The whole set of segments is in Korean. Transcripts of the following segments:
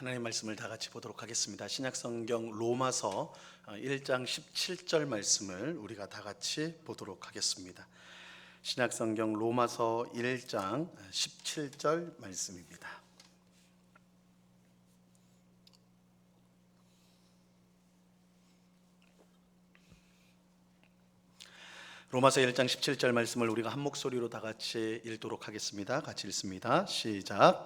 하나님 말씀을 다 같이 보도록 하겠습니다. 신약성경 로마서 1장 17절 말씀을 우리가 다 같이 보도록 하겠습니다. 신약성경 로마서 1장 17절 말씀입니다. 로마서 1장 17절 말씀을 우리가 한 목소리로 다 같이 읽도록 하겠습니다. 같이 읽습니다. 시작.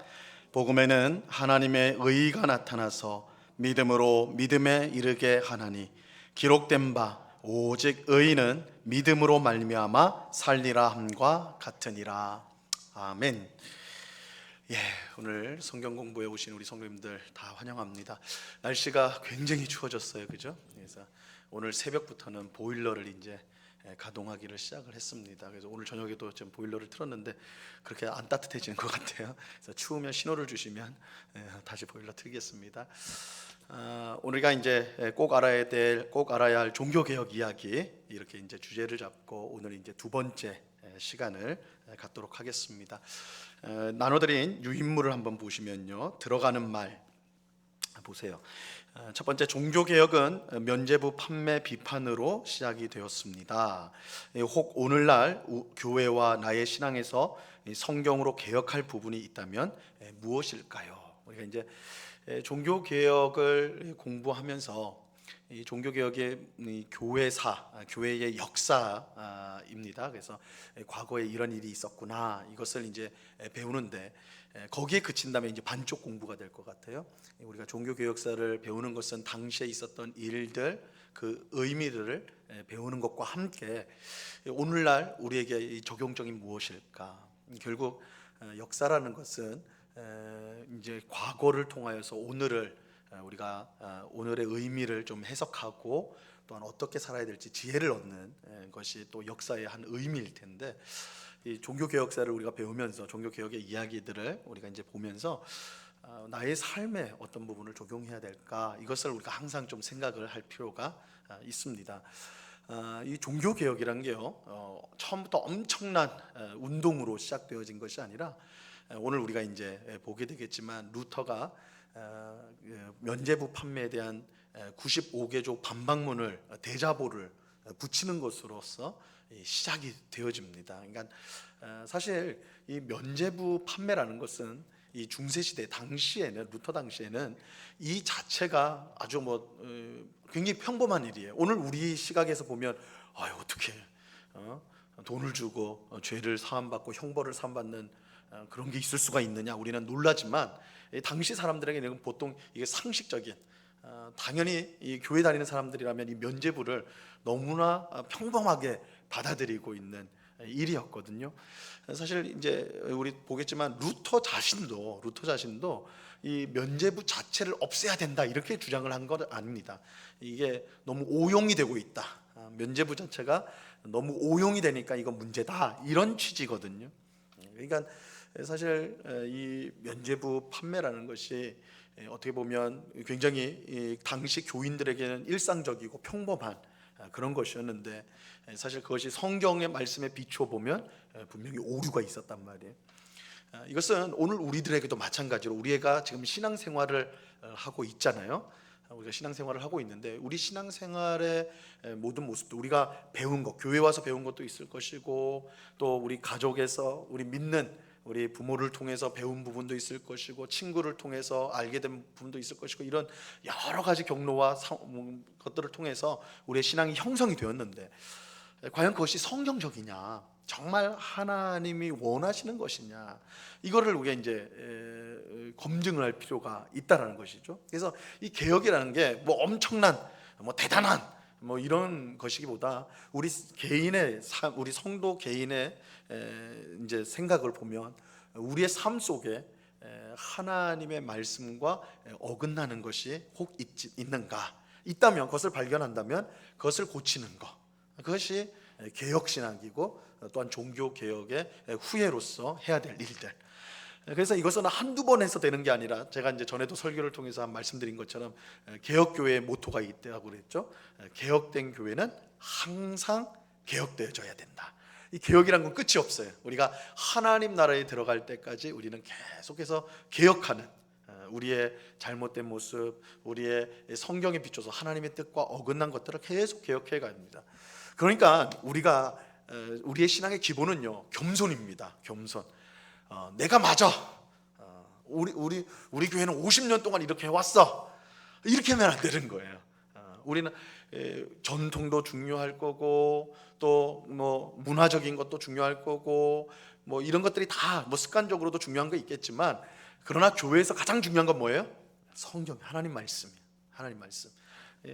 복음에는 하나님의 의가 나타나서 믿음으로 믿음에 이르게 하나니 기록된 바 오직 의인은 믿음으로 말미암아 살리라 함과 같으니라. 아멘. 예, 오늘 성경 공부에 오신 우리 성도님들 다 환영합니다. 날씨가 굉장히 추워졌어요, 그죠? 그래서 오늘 새벽부터는 보일러를 이제 가동하기를 시작을 했습니다. 그래서 오늘 저녁에도 좀 보일러를 틀었는데 그렇게 안 따뜻해지는 것 같아요. 그래서 추우면 신호를 주시면 다시 보일러 틀겠습니다. 우리가 이제 꼭 알아야 할 종교 개혁 이야기 이렇게 이제 주제를 잡고 오늘 이제 두 번째 시간을 갖도록 하겠습니다. 나눠드린 유인물을 한번 보시면요, 들어가는 말 보세요. 첫 번째, 종교개혁은 면죄부 판매 비판으로 시작이 되었습니다. 혹 오늘날 교회와 나의 신앙에서 성경으로 개혁할 부분이 있다면 무엇일까요? 우리가 이제 종교개혁을 공부하면서 이 종교개혁의 교회사, 교회의 역사입니다. 그래서 과거에 이런 일이 있었구나, 이것을 이제 배우는데 거기에 그친다면 이제 반쪽 공부가 될 것 같아요. 우리가 종교개혁사를 배우는 것은 당시에 있었던 일들, 그 의미들을 배우는 것과 함께 오늘날 우리에게 이 적용적인 무엇일까? 결국 역사라는 것은 이제 과거를 통하여서 오늘을 우리가 오늘의 의미를 좀 해석하고 또한 어떻게 살아야 될지 지혜를 얻는 것이 또 역사의 한 의미일 텐데, 이 종교개혁사를 우리가 배우면서 종교개혁의 이야기들을 우리가 이제 보면서 나의 삶에 어떤 부분을 적용해야 될까, 이것을 우리가 항상 좀 생각을 할 필요가 있습니다. 이 종교개혁이란 게요, 처음부터 엄청난 운동으로 시작되어진 것이 아니라 오늘 우리가 이제 보게 되겠지만 루터가 면죄부 판매에 대한 95개조 반박문을 대자보를 붙이는 것으로서 시작이 되어집니다. 그러니까 사실 이 면죄부 판매라는 것은 이 중세 시대 당시에는, 루터 당시에는 이 자체가 아주 굉장히 평범한 일이에요. 오늘 우리 시각에서 보면 어떻게 돈을 주고 죄를 사함받고 형벌을 사함받는 그런 게 있을 수가 있느냐, 우리는 놀라지만 당시 사람들에게는 보통 이게 상식적인, 당연히 이 교회 다니는 사람들이라면 이 면죄부를 너무나 평범하게 받아들이고 있는 일이었거든요. 사실 이제 우리 보겠지만 루터 자신도 이 면죄부 자체를 없애야 된다 이렇게 주장을 한 건 아닙니다. 이게 너무 오용이 되고 있다, 면죄부 자체가 너무 오용이 되니까 이건 문제다, 이런 취지거든요. 그러니까 사실 이 면죄부 판매라는 것이 어떻게 보면 굉장히 당시 교인들에게는 일상적이고 평범한 그런 것이었는데, 사실 그것이 성경의 말씀에 비춰보면 분명히 오류가 있었단 말이에요. 이것은 오늘 우리들에게도 마찬가지로 우리가 지금 신앙생활을 하고 있잖아요. 우리가 신앙생활을 하고 있는데 우리 신앙생활의 모든 모습도 우리가 배운 것, 교회 와서 배운 것도 있을 것이고, 또 우리 가족에서 우리 믿는 우리 부모를 통해서 배운 부분도 있을 것이고, 친구를 통해서 알게 된 부분도 있을 것이고, 이런 여러 가지 경로와 것들을 통해서 우리의 신앙이 형성이 되었는데, 과연 그것이 성경적이냐, 정말 하나님이 원하시는 것이냐, 이거를 우리가 이제 검증을 할 필요가 있다라는 것이죠. 그래서 이 개혁이라는 게 엄청난, 대단한 이런 것이기보다 우리 개인의 우리 성도 개인의 이제 생각을 보면 우리의 삶 속에 하나님의 말씀과 어긋나는 것이 혹 있는가, 있다면 그것을 발견한다면 그것을 고치는 것, 그것이 개혁신학이고 또한 종교개혁의 후예로서 해야 될 일들. 그래서 이것은 한두 번 해서 되는 게 아니라, 제가 이제 전에도 설교를 통해서 말씀드린 것처럼 개혁교회의 모토가 있다고 그랬죠. 개혁된 교회는 항상 개혁되어져야 된다. 이 개혁이란 건 끝이 없어요. 우리가 하나님 나라에 들어갈 때까지 우리는 계속해서 개혁하는 우리의 잘못된 모습, 우리의 성경에 비춰서 하나님의 뜻과 어긋난 것들을 계속 개혁해 갑니다. 그러니까 우리의 신앙의 기본은요, 겸손입니다. 겸손. 내가 맞아. 우리 교회는 50년 동안 이렇게 해왔어. 이렇게 하면 안 되는 거예요. 우리는 전통도 중요할 거고, 또 뭐 문화적인 것도 중요할 거고, 뭐 이런 것들이 다 뭐 습관적으로도 중요한 거 있겠지만, 그러나 교회에서 가장 중요한 건 뭐예요? 성경, 하나님 말씀이에요. 하나님 말씀.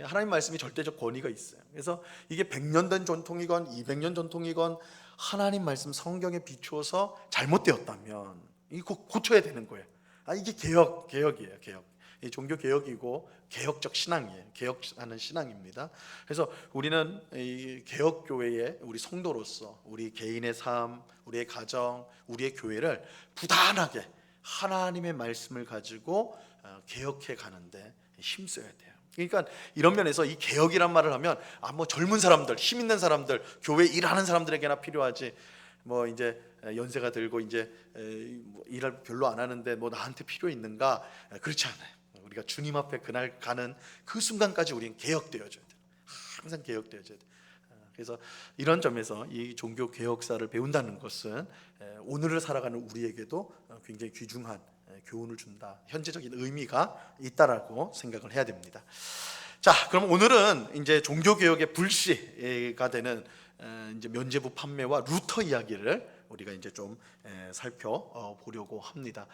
하나님 말씀이 절대적 권위가 있어요. 그래서 이게 100년 된 전통이건 200년 전통이건 하나님 말씀 성경에 비추어서 잘못되었다면 이거 고쳐야 되는 거예요. 이게 개혁이에요. 개혁. 종교 개혁이고 개혁적 신앙이에요. 개혁하는 신앙입니다. 그래서 우리는 이 개혁 교회의 우리 성도로서 우리 개인의 삶, 우리의 가정, 우리의 교회를 부단하게 하나님의 말씀을 가지고 개혁해 가는데 힘써야 돼요. 그러니까 이런 면에서 이 개혁이란 말을 하면 뭐 젊은 사람들, 힘 있는 사람들, 교회 일하는 사람들에게나 필요하지, 뭐 이제 연세가 들고 이제 일을 별로 안 하는데 뭐 나한테 필요 있는가? 그렇지 않아요. 우리가 주님 앞에 그날 가는 그 순간까지 우리는 개혁되어져야 돼요. 항상 개혁되어져야 돼요. 그래서 이런 점에서 이 종교 개혁사를 배운다는 것은 오늘을 살아가는 우리에게도 굉장히 귀중한 교훈을 준다, 현재적인 의미가 있다라고 생각을 해야 됩니다. 자, 그럼 오늘은 이제 종교 개혁의 불씨가 되는 이제 면죄부 판매와 루터 이야기를 우리가 이제 좀 살펴보려고 합니다.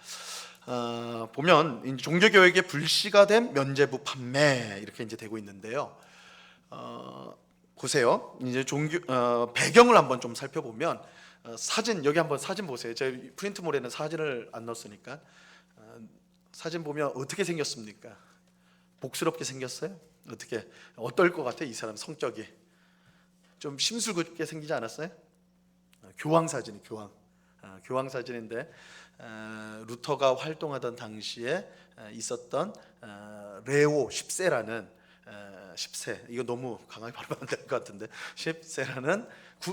보면 이제 종교 개혁의 불씨가 된 면죄부 판매 이렇게 이제 되고 있는데요. 보세요. 이제 배경을 한번 좀 살펴보면 사진, 여기 한번 사진 보세요. 제 프린트물에는 사진을 안 넣었으니까 사진 보면 어떻게 생겼습니까? 복스럽게 생겼어요? 어떨 것 같아요? 이 사람 성격이 좀 심술궂게 생기지 않았어요? 교황 사진이 교황 사진인데 루터가 활동하던 당시에 있었던 레오 10세라는 10세, 이거 너무 강하게 발음하면 안 될 것 같은데 10세라는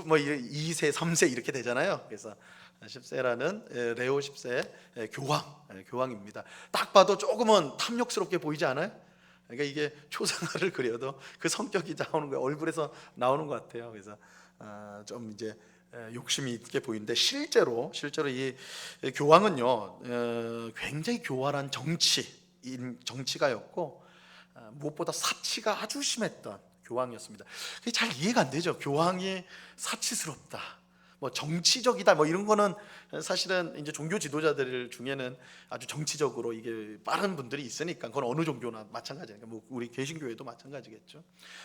뭐 2세, 3세 이렇게 되잖아요. 그래서 10세라는 레오 10세 교황입니다. 딱 봐도 조금은 탐욕스럽게 보이지 않아요? 그러니까 이게 초상화를 그려도 그 성격이 나오는 거예요. 얼굴에서 나오는 것 같아요. 그래서 좀 이제 욕심이 있게 보이는데 실제로 이 교황은요 굉장히 교활한 정치가였고 무엇보다 사치가 아주 심했던 교황이었습니다. 그게 잘 이해가 안 되죠. 교황이 사치스럽다, 뭐 정치적이다, 뭐 이런 거는 사실은 이제 종교 지도자들 중에는 아주 정치적으로 이게 빠른 분들이 있으니까 그건 어느 종교나 마찬가지니까, 뭐 우리 개신교회도 마찬가지겠죠.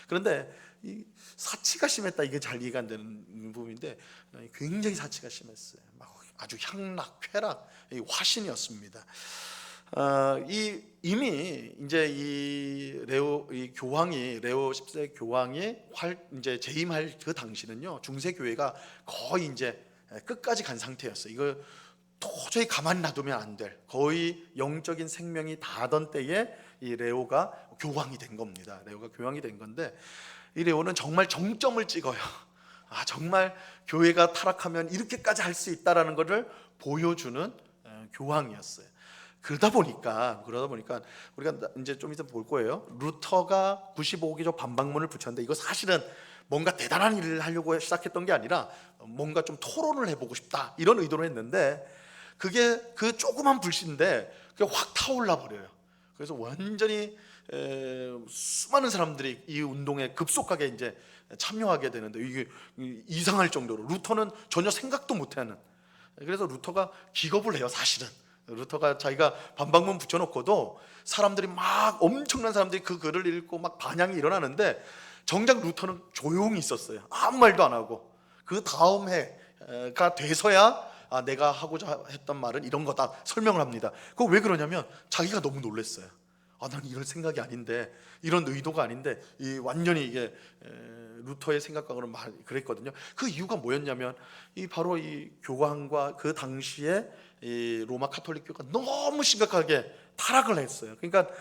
그런데 이 사치가 심했다, 이게 잘 이해가 안 되는 부분인데 굉장히 사치가 심했어요. 막 아주 향락, 쾌락, 화신이었습니다. 이미 이제 이 교황이 레오 10세 교황이 이제 재임할 그 당시는요 중세 교회가 거의 이제 끝까지 간 상태였어요. 이거 도저히 가만히 놔두면 안 될, 거의 영적인 생명이 다하던 때에 이 레오가 교황이 된 겁니다. 레오가 교황이 된 건데 이 레오는 정말 정점을 찍어요. 정말 교회가 타락하면 이렇게까지 할 수 있다라는 것을 보여주는 교황이었어요. 그러다 보니까 우리가 이제 좀 이따 볼 거예요. 루터가 95기조 반박문을 붙였는데 이거 사실은 뭔가 대단한 일을 하려고 시작했던 게 아니라 뭔가 좀 토론을 해보고 싶다 이런 의도로 했는데 그게 그 조그만 불씨인데 그게 확 타올라 버려요. 그래서 완전히 수많은 사람들이 이 운동에 급속하게 이제 참여하게 되는데 이게 이상할 정도로 루터는 전혀 생각도 못하는, 그래서 루터가 기겁을 해요. 사실은 루터가 자기가 반박문 붙여놓고도 사람들이 막 엄청난 사람들이 그 글을 읽고 막 반향이 일어나는데 정작 루터는 조용히 있었어요. 아무 말도 안 하고. 그 다음 해가 돼서야 내가 하고자 했던 말은 이런 거다 설명을 합니다. 그거 왜 그러냐면 자기가 너무 놀랐어요. 난 이럴 생각이 아닌데, 이런 의도가 아닌데, 완전히 이게 루터의 생각과는 그랬거든요. 그 이유가 뭐였냐면 바로 이 교황과 그 당시에 이 로마 카톨릭교가 너무 심각하게 타락을 했어요. 그러니까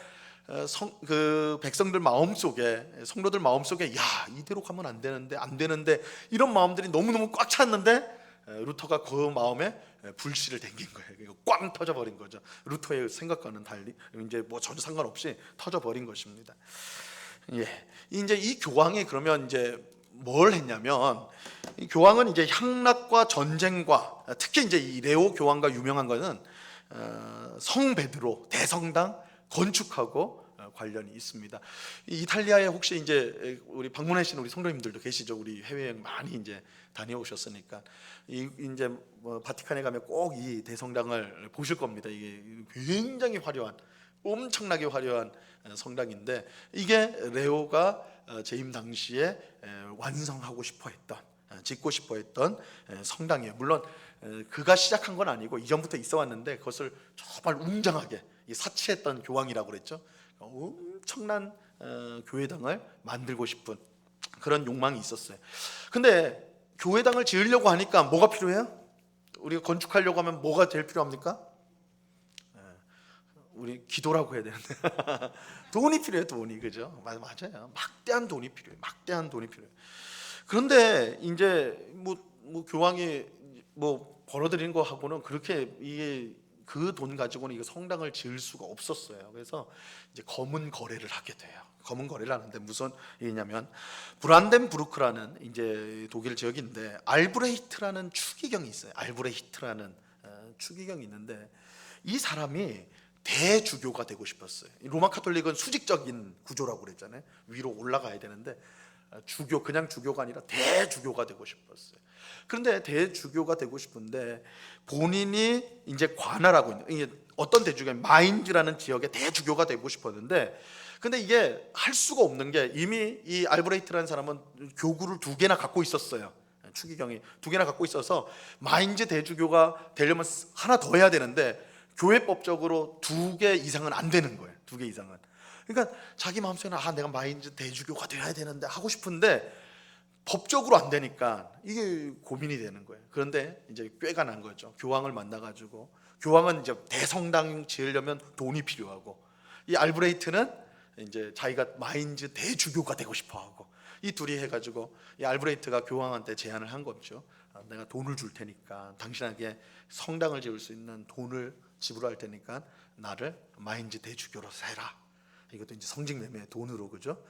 그 백성들 마음속에, 성도들 마음속에 이대로 가면 안 되는데 이런 마음들이 너무너무 꽉 찼는데 루터가 그 마음에 불씨를 댕긴 거예요. 꽝 터져버린 거죠. 루터의 생각과는 달리 이제 뭐 전혀 상관없이 터져버린 것입니다. 예, 이제 이 교황이 그러면 이제 뭘 했냐면, 이 교황은 이제 향락과 전쟁과, 특히 이제 이 레오 교황과 유명한 거는 성 베드로 대성당 건축하고 관련이 있습니다. 이 이탈리아에 혹시 이제 우리 방문하신 우리 성도님들도 계시죠. 우리 해외여행 많이 이제 다녀오셨으니까 이제 뭐 바티칸에 가면 꼭 이 대성당을 보실 겁니다. 이게 굉장히 화려한, 엄청나게 화려한 성당인데, 이게 레오가 재임 당시에 완성하고 싶어했던, 짓고 싶어했던 성당이에요. 물론 그가 시작한 건 아니고 이전부터 있어 왔는데, 그것을 정말 웅장하게 사치했던 교황이라고 그랬죠. 엄청난 교회당을 만들고 싶은 그런 욕망이 있었어요. 근데 교회당을 지으려고 하니까 뭐가 필요해요? 우리가 건축하려고 하면 뭐가 제일 필요합니까? 우리 기도라고 해야 되는데 돈이 필요해요. 돈이, 그죠? 맞아요. 막대한 돈이 필요해요. 막대한 돈이 필요해요. 그런데 이제 뭐 교황이 뭐 벌어들인 거 하고는 그렇게 이게 그 돈 가지고는 이거 성당을 지을 수가 없었어요. 그래서 이제 검은 거래를 하게 돼요. 검은 거래를 하는데 무슨 일이냐면, 브란덴부르크라는 이제 독일 지역인데 알브레히트라는 추기경이 있어요. 알브레히트라는 추기경이 있는데, 이 사람이 대주교가 되고 싶었어요. 로마 카톨릭은 수직적인 구조라고 그랬잖아요. 위로 올라가야 되는데 주교, 그냥 주교가 아니라 대주교가 되고 싶었어요. 그런데 대주교가 되고 싶은데 본인이 이제 관할하고 있는, 이게 어떤 대주교, 마인즈라는 지역의 대주교가 되고 싶었는데, 근데 이게 할 수가 없는 게, 이미 이 알브레이트라는 사람은 교구를 2개나 갖고 있었어요. 추기경이 2개나 갖고 있어서 마인즈 대주교가 되려면 하나 더 해야 되는데 교회법적으로 2개 이상은 안 되는 거예요. 2개 이상은. 그러니까 자기 마음속에는 내가 마인즈 대주교가 되어야 되는데 하고 싶은데 법적으로 안 되니까 이게 고민이 되는 거예요. 그런데 이제 꾀가 난 거죠. 교황을 만나가지고, 교황은 이제 대성당 지으려면 돈이 필요하고, 이 알브레이트는 이제 자기가 마인즈 대주교가 되고 싶어하고, 이 둘이 해가지고 이 알브레이트가 교황한테 제안을 한 거죠. 내가 돈을 줄 테니까, 당신에게 성당을 지을 수 있는 돈을 지불할 테니까 나를 마인즈 대주교로서 해라. 이것도 이제 성직매매 돈으로, 그죠?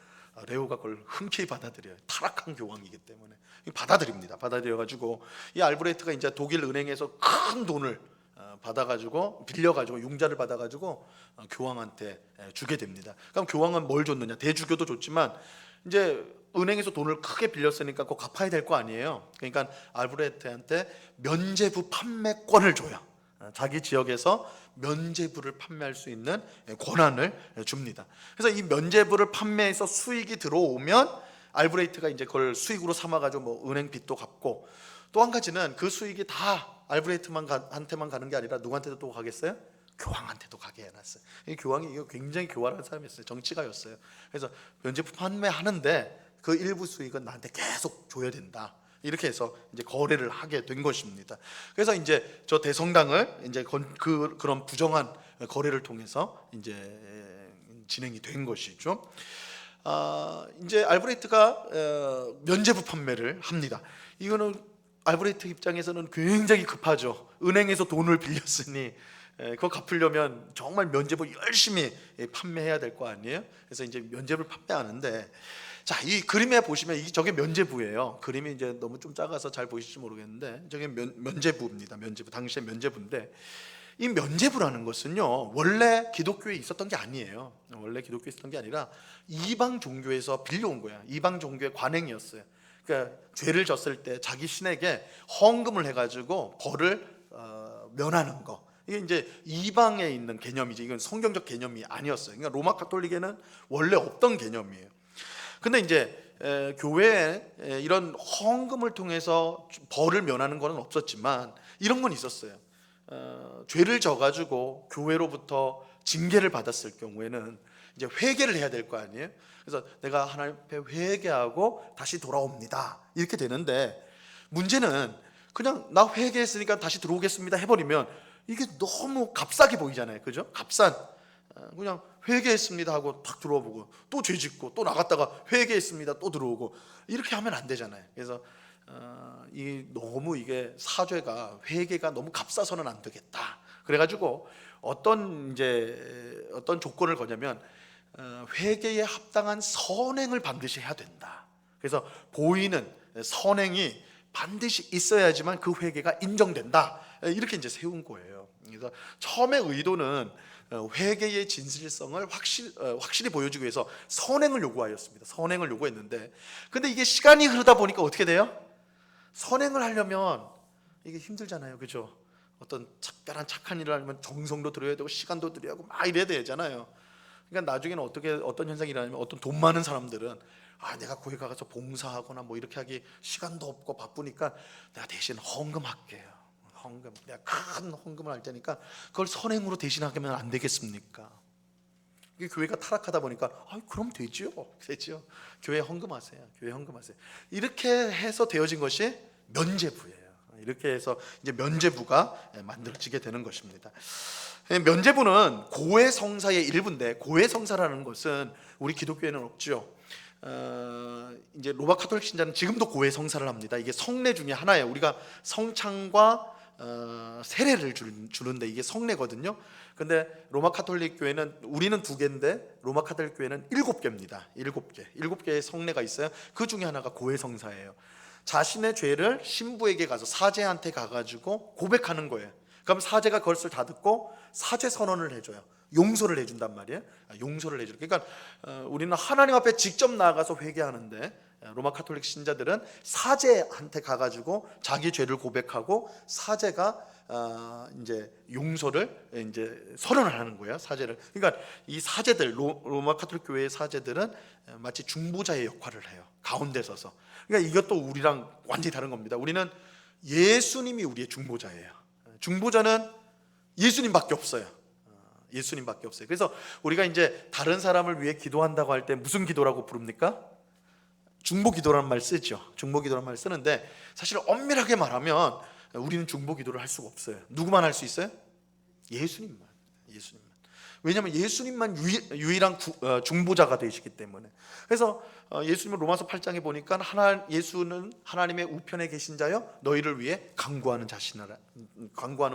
레오가 그걸 흔쾌히 받아들여요. 타락한 교황이기 때문에 받아들입니다. 받아들여가지고 이 알브레이트가 이제 독일 은행에서 큰 돈을 받아가지고, 빌려가지고, 융자를 받아가지고 교황한테 주게 됩니다. 그럼 교황은 뭘 줬느냐? 대주교도 줬지만 이제 은행에서 돈을 크게 빌렸으니까 그거 갚아야 될 거 아니에요. 그러니까 알브레이트한테 면죄부 판매권을 줘요. 자기 지역에서 면죄부를 판매할 수 있는 권한을 줍니다. 그래서 이 면죄부를 판매해서 수익이 들어오면 알브레이트가 이제 그걸 수익으로 삼아가지고 뭐 은행 빚도 갚고, 또 한 가지는 그 수익이 다 알브레이트한테만 가는 게 아니라 누구한테도 또 가겠어요? 교황한테도 가게 해놨어요. 이 교황이 이거 굉장히 교활한 사람이었어요. 정치가였어요. 그래서 면죄부 판매하는데 그 일부 수익은 나한테 계속 줘야 된다. 이렇게 해서 이제 거래를 하게 된 것입니다. 그래서 이제 저 대성당을 이제 그런 부정한 거래를 통해서 이제 진행이 된 것이죠. 이제 알브레이트가 면죄부 판매를 합니다. 이거는 알브레이트 입장에서는 굉장히 급하죠. 은행에서 돈을 빌렸으니 그거 갚으려면 정말 면죄부 열심히 판매해야 될 거 아니에요. 그래서 이제 면죄부를 판매하는데, 자, 이 그림에 보시면 저게 면죄부예요. 그림이 이제 너무 좀 작아서 잘 보이실지 모르겠는데 저게 면죄부입니다. 면죄부, 당시의 면죄부인데, 이 면죄부라는 것은요 원래 기독교에 있었던 게 아니에요. 원래 기독교에 있었던 게 아니라 이방 종교에서 빌려온 거야. 이방 종교의 관행이었어요. 그러니까 죄를 졌을 때 자기 신에게 헌금을 해가지고 벌을 면하는 거. 이게 이제 이방에 있는 개념이지, 이건 성경적 개념이 아니었어요. 그러니까 로마 카톨릭에는 원래 없던 개념이에요. 근데 이제 교회에 이런 헌금을 통해서 벌을 면하는 건 없었지만 이런 건 있었어요. 죄를 져가지고 교회로부터 징계를 받았을 경우에는 이제 회개를 해야 될 거 아니에요. 그래서 내가 하나님 앞에 회개하고 다시 돌아옵니다, 이렇게 되는데, 문제는 그냥 나 회개했으니까 다시 들어오겠습니다 해버리면 이게 너무 값싸게 보이잖아요. 그죠? 값싼, 그냥 회개했습니다 하고 탁 들어와 보고 또 죄 짓고 또 나갔다가 회개했습니다 또 들어오고, 이렇게 하면 안 되잖아요. 그래서 이 너무 이게 사죄가 회개가 너무 값싸서는 안 되겠다. 그래가지고 어떤 조건을 거냐면 회개에 합당한 선행을 반드시 해야 된다. 그래서 보이는 선행이 반드시 있어야지만 그 회개가 인정된다. 이렇게 이제 세운 거예요. 그래서 처음에 의도는 회개의 진실성을 확실히 보여주기 위해서 선행을 요구하였습니다. 선행을 요구했는데, 근데 이게 시간이 흐르다 보니까 어떻게 돼요? 선행을 하려면 이게 힘들잖아요, 그죠? 어떤 특별한 착한 일을 하려면 정성도 들여야 되고 시간도 들여야 하고 막 이래야 되잖아요. 그러니까 나중에는 어떤 현상이 일어나냐면, 어떤 돈 많은 사람들은 내가 거기 가서 봉사하거나 뭐 이렇게 하기 시간도 없고 바쁘니까 내가 대신 헌금할게요. 헌금, 내가 큰 헌금을 할 테니까 그걸 선행으로 대신하면 안 되겠습니까? 이게 교회가 타락하다 보니까 그럼 되죠. 교회 헌금하세요. 교회 헌금하세요. 이렇게 해서 되어진 것이 면죄부예요. 이렇게 해서 이제 면죄부가 만들어지게 되는 것입니다. 면죄부는 고해성사의 일부인데, 고해성사라는 것은 우리 기독교에는 없죠. 이제 로마 카톨릭 신자는 지금도 고해성사를 합니다. 이게 성례 중에 하나예요. 우리가 성찬과 세례를 주는데 이게 성례거든요. 근데 로마 카톨릭 교회는, 우리는 2개인데 로마 카톨릭 교회는 7개입니다. 7개의 성례가 있어요. 그 중에 하나가 고해성사예요. 자신의 죄를 신부에게 가서, 사제한테 가가지고 고백하는 거예요. 그럼 사제가 그것을 다 듣고 사죄 선언을 해줘요. 용서를 해준단 말이에요. 용서를 해줘요. 그러니까 우리는 하나님 앞에 직접 나아가서 회개하는데, 로마 카톨릭 신자들은 사제한테 가가지고 자기 죄를 고백하고 사제가 이제 용서를 이제 선언을 하는 거예요. 사제를. 그러니까 이 사제들, 로마 카톨릭 교회의 사제들은 마치 중보자의 역할을 해요. 가운데 서서. 그러니까 이것도 우리랑 완전히 다른 겁니다. 우리는 예수님이 우리의 중보자예요. 중보자는 예수님밖에 없어요. 예수님밖에 없어요. 그래서 우리가 이제 다른 사람을 위해 기도한다고 할 때 무슨 기도라고 부릅니까? 중보기도라는 말 쓰죠. 중보기도라는 말 쓰는데, 사실 엄밀하게 말하면 우리는 중보기도를 할 수가 없어요. 누구만 할 수 있어요? 예수님만. 왜냐하면 예수님만 유일한 중보자가 되시기 때문에. 그래서 예수님은 로마서 8장에 보니까 예수는 하나님의 우편에 계신 자여 너희를 위해 간구하는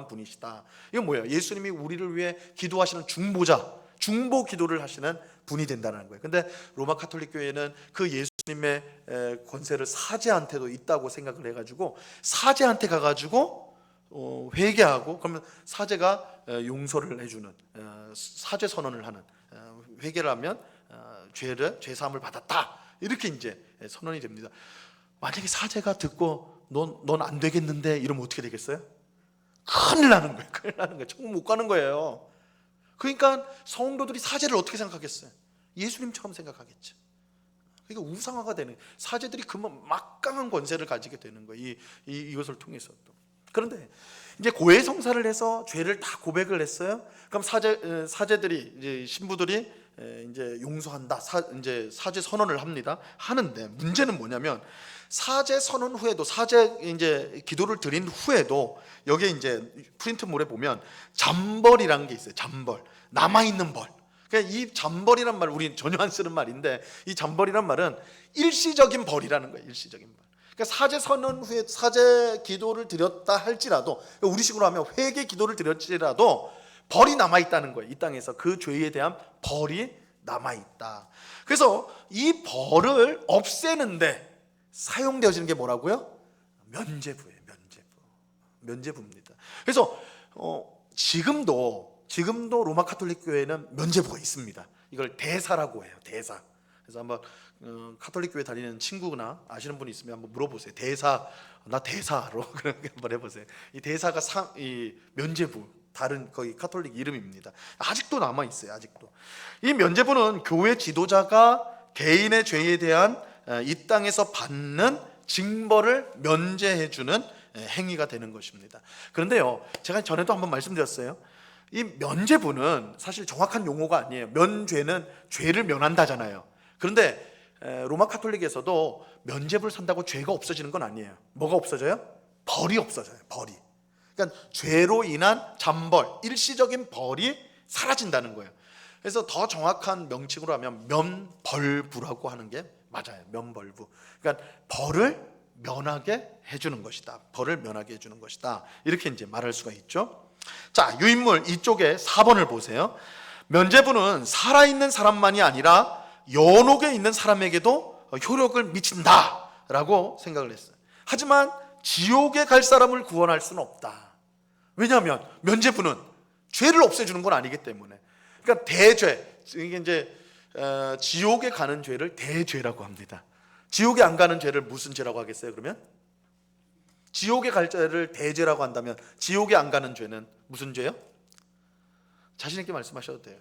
분이시다. 이건 뭐예요? 예수님이 우리를 위해 기도하시는 중보자, 중보 기도를 하시는 분이 된다는 거예요. 근데 로마 카톨릭 교회는 그 예수님의 권세를 사제한테도 있다고 생각을 해가지고 사제한테 가가지고 회개하고, 그러면 사제가 용서를 해주는, 사죄 선언을 하는, 회개를 하면 죄 사함을 받았다, 이렇게 이제 선언이 됩니다. 만약에 사제가 듣고 넌 안 되겠는데 이러면 어떻게 되겠어요? 큰일 나는 거예요. 천국 못 가는 거예요. 그러니까 성도들이 사제를 어떻게 생각하겠어요? 예수님처럼 생각하겠죠. 그러니까 우상화가 되는, 사제들이 그 막강한 권세를 가지게 되는 거예요. 이것을 통해서 또. 그런데 이제 고해성사를 해서 죄를 다 고백을 했어요. 그럼 사제들이, 이제 신부들이 이제 용서한다, 이제 사죄 선언을 합니다. 하는데 문제는 뭐냐면, 사죄 선언 후에도, 사죄 이제 기도를 드린 후에도 여기에 이제 프린트물에 보면 잠벌이라는 게 있어요. 잠벌, 남아 있는 벌. 그러니까 이 잠벌이란 말, 우리는 전혀 안 쓰는 말인데, 이 잠벌이란 말은 일시적인 벌이라는 거예요. 일시적인 벌. 그러니까 사죄 선언 후에 사죄 기도를 드렸다 할지라도, 우리식으로 하면 회개 기도를 드렸지라도 벌이 남아 있다는 거예요. 이 땅에서 그 죄에 대한 벌이 남아 있다. 그래서 이 벌을 없애는데 사용되어지는 게 뭐라고요? 면죄부예요. 면죄부입니다. 그래서 지금도 로마 카톨릭 교회는 면죄부가 있습니다. 이걸 대사라고 해요. 대사. 그래서 한번 카톨릭 교회 다니는 친구나 아시는 분이 있으면 한번 물어보세요. 나 대사로 그렇게 한번 해보세요. 이 대사가 이 면죄부, 다른 거기 카톨릭 이름입니다. 아직도 남아 있어요. 아직도. 이 면죄부는 교회 지도자가 개인의 죄에 대한 이 땅에서 받는 징벌을 면제해 주는 행위가 되는 것입니다. 그런데요, 제가 전에도 한번 말씀드렸어요. 이 면죄부는 사실 정확한 용어가 아니에요. 면죄는 죄를 면한다잖아요. 그런데 로마 카톨릭에서도 면죄부를 산다고 죄가 없어지는 건 아니에요. 뭐가 없어져요? 벌이 없어져요. 벌이. 그러니까 죄로 인한 잠벌, 일시적인 벌이 사라진다는 거예요. 그래서 더 정확한 명칭으로 하면 면벌부라고 하는 게 맞아요. 면벌부. 그러니까 벌을 면하게 해주는 것이다. 벌을 면하게 해주는 것이다. 이렇게 이제 말할 수가 있죠. 자, 유인물 이쪽에 4번을 보세요. 면죄부는 살아있는 사람만이 아니라 연옥에 있는 사람에게도 효력을 미친다라고 생각을 했어요. 하지만 지옥에 갈 사람을 구원할 수는 없다. 왜냐하면 면죄부는 죄를 없애주는 건 아니기 때문에. 그러니까 대죄, 이게 이제 지옥에 가는 죄를 대죄라고 합니다. 지옥에 안 가는 죄를 무슨 죄라고 하겠어요? 그러면 지옥에 갈 죄를 대죄라고 한다면 지옥에 안 가는 죄는 무슨 죄요? 자신 있게 말씀하셔도 돼요.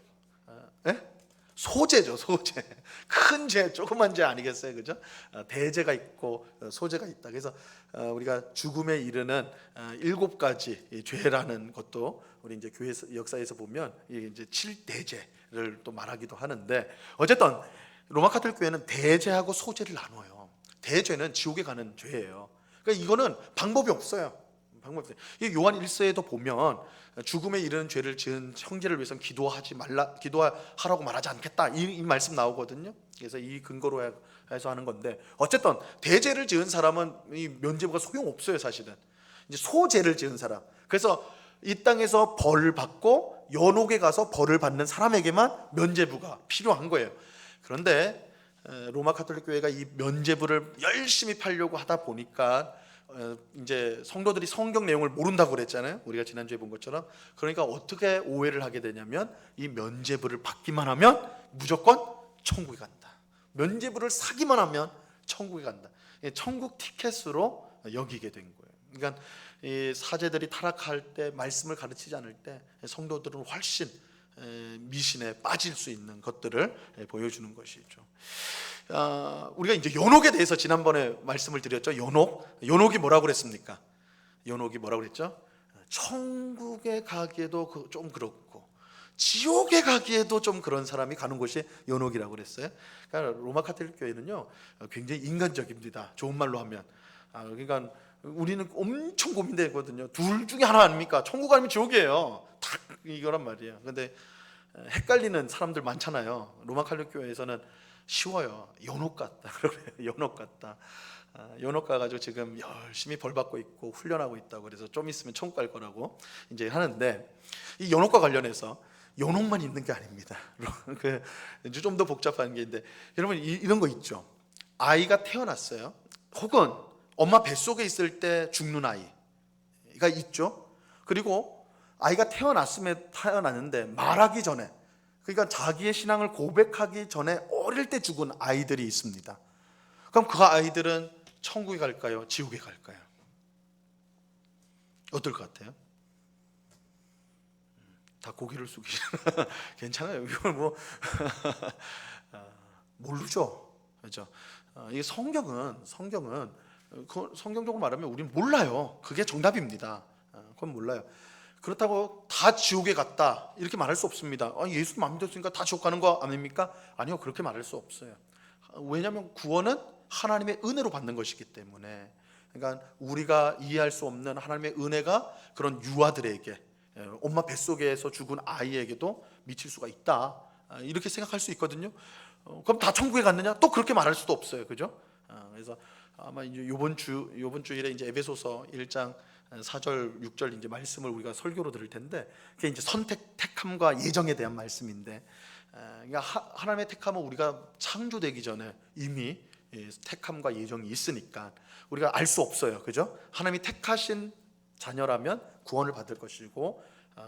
소죄죠, 소죄. 큰 죄, 조그만 죄 아니겠어요, 그죠? 대죄가 있고 소죄가 있다. 그래서 우리가 죽음에 이르는 7가지 죄라는 것도 우리 이제 교회 역사에서 보면 이제 7대죄를 또 말하기도 하는데, 어쨌든 로마 카톨릭 교회는 대죄하고 소죄를 나눠요. 대죄는 지옥에 가는 죄예요. 그러니까 이거는 방법이 없어요. 방법이 없어요. 이 요한 1서에도 보면 죽음에 이르는 죄를 지은 형제를 위해서는 기도하라고 말하지 않겠다, 이 말씀 나오거든요. 그래서 이 근거로 해서 하는 건데, 어쨌든 대죄를 지은 사람은 이 면죄부가 소용없어요. 사실은 이제 소죄를 지은 사람, 그래서 이 땅에서 벌을 받고 연옥에 가서 벌을 받는 사람에게만 면죄부가 필요한 거예요. 그런데 로마 카톨릭 교회가 이 면죄부를 열심히 팔려고 하다 보니까 이제 성도들이 성경 내용을 모른다고 그랬잖아요. 우리가 지난주에 본 것처럼. 그러니까 어떻게 오해를 하게 되냐면 이 면죄부를 받기만 하면 무조건 천국에 간다. 면죄부를 사기만 하면 천국에 간다. 천국 티켓으로 여기게 된 거예요. 그러니까 이 사제들이 타락할 때, 말씀을 가르치지 않을 때 성도들은 훨씬 미신에 빠질 수 있는 것들을 보여주는 것이죠. 우리가 이제 연옥에 대해서 지난번에 말씀을 드렸죠. 연옥이 뭐라고 그랬습니까? 연옥이 뭐라고 그랬죠? 천국에 가기에도 좀 그렇고 지옥에 가기에도 좀 그런 사람이 가는 곳이 연옥이라고 그랬어요. 그러니까 로마 카톨릭 교회는요 굉장히 인간적입니다. 좋은 말로 하면. 그러니까 우리는 엄청 고민되거든요. 둘 중에 하나 아닙니까? 천국 아니면 지옥이에요. 딱 이거란 말이에요. 근데 헷갈리는 사람들 많잖아요. 로마 카톨릭 교회에서는 쉬워요. 연옥 같다 그래요. 연옥 같다. 연옥 가가지고 지금 열심히 벌 받고 있고 훈련하고 있다고, 그래서 좀 있으면 천국 갈 거라고 이제 하는데, 이 연옥과 관련해서 연옥만 있는 게 아닙니다. 좀 더 복잡한 게 있는데, 여러분 이런 거 있죠. 아이가 태어났어요. 혹은 엄마 뱃속에 있을 때 죽는 아이가 있죠. 그리고 아이가 태어났는데 말하기 전에, 그러니까 자기의 신앙을 고백하기 전에 어릴 때 죽은 아이들이 있습니다. 그럼 그 아이들은 천국에 갈까요? 지옥에 갈까요? 어떨 것 같아요? 다 고개를 숙이시는 괜찮아요. 이걸 뭐 모르죠, 그렇죠? 이게 성경은 성경적으로 말하면 우리는 몰라요. 그게 정답입니다. 그건 몰라요. 그렇다고 다 지옥에 갔다 이렇게 말할 수 없습니다. 예수님 안 믿었으니까 다 지옥 가는 거 아닙니까? 아니요, 그렇게 말할 수 없어요. 왜냐하면 구원은 하나님의 은혜로 받는 것이기 때문에. 그러니까 우리가 이해할 수 없는 하나님의 은혜가 그런 유아들에게, 엄마 뱃속에서 죽은 아이에게도 미칠 수가 있다, 이렇게 생각할 수 있거든요. 그럼 다 천국에 갔느냐? 또 그렇게 말할 수도 없어요, 그죠? 그래서 아마 이제 이번 주일에 이제 에베소서 1장 4절 6절 이제 말씀을 우리가 설교로 들을 텐데, 그게 이제 택함과 예정에 대한 말씀인데, 그러니까 하나님의 택함은 우리가 창조되기 전에 이미 택함과 예정이 있으니까 우리가 알 수 없어요, 그죠? 하나님이 택하신 자녀라면 구원을 받을 것이고,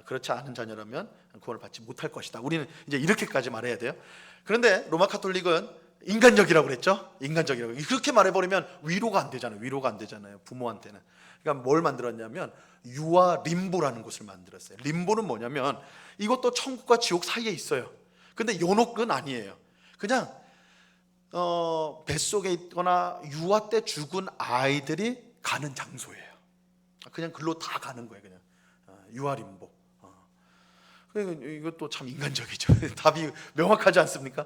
그렇지 않은 자녀라면 구원을 받지 못할 것이다. 우리는 이제 이렇게까지 말해야 돼요. 그런데 로마 카톨릭은 인간적이라고 그랬죠? 인간적이라고. 그렇게 말해버리면 위로가 안 되잖아요. 부모한테는. 그러니까 뭘 만들었냐면 유아 림보라는 곳을 만들었어요. 림보는 뭐냐면 이것도 천국과 지옥 사이에 있어요. 근데 연옥은 아니에요. 그냥 뱃속에 있거나 유아 때 죽은 아이들이 가는 장소예요. 그냥 글로 다 가는 거예요. 그냥 유아 림보. 이것도 참 인간적이죠. 답이 명확하지 않습니까?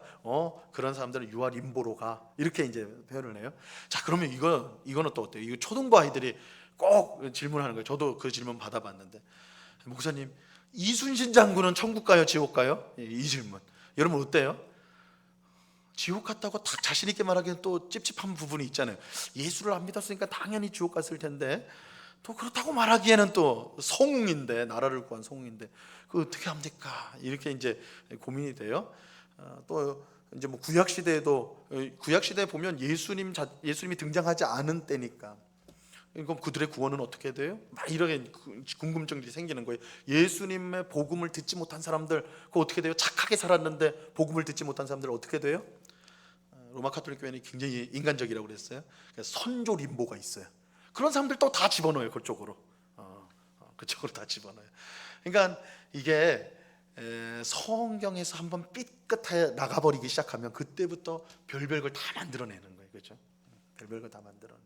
그런 사람들은 유아 림보로 가, 이렇게 이제 표현을 해요. 자, 그러면 이거는 또 어때요? 이거 초등부 아이들이 꼭 질문하는 거예요. 저도 그 질문 받아봤는데, 목사님, 이순신 장군은 천국 가요, 지옥 가요? 이 질문. 여러분 어때요? 지옥 갔다고 딱 자신 있게 말하기는 또 찝찝한 부분이 있잖아요. 예수를 안 믿었으니까 당연히 지옥 갔을 텐데, 또 그렇다고 말하기에는 또 성웅인데, 나라를 구한 성웅인데 그 어떻게 합니까? 이렇게 이제 고민이 돼요. 또 이제 뭐 구약 시대에도, 구약 시대에 보면 예수님이 등장하지 않은 때니까, 그럼 그들의 구원은 어떻게 돼요? 막 이런 궁금증들이 생기는 거예요. 예수님의 복음을 듣지 못한 사람들, 그 어떻게 돼요? 착하게 살았는데 복음을 듣지 못한 사람들 어떻게 돼요? 로마 카톨릭 교회는 굉장히 인간적이라고 그랬어요. 선조 림보가 있어요. 그런 사람들 또 다 집어넣어요. 그쪽으로. 그쪽으로 다 집어넣어요. 그러니까 이게 성경에서 한번 삐끗하게 나가버리기 시작하면 그때부터 별별 걸 다 만들어내는 거예요. 그렇죠? 별별 걸 다 만들어내.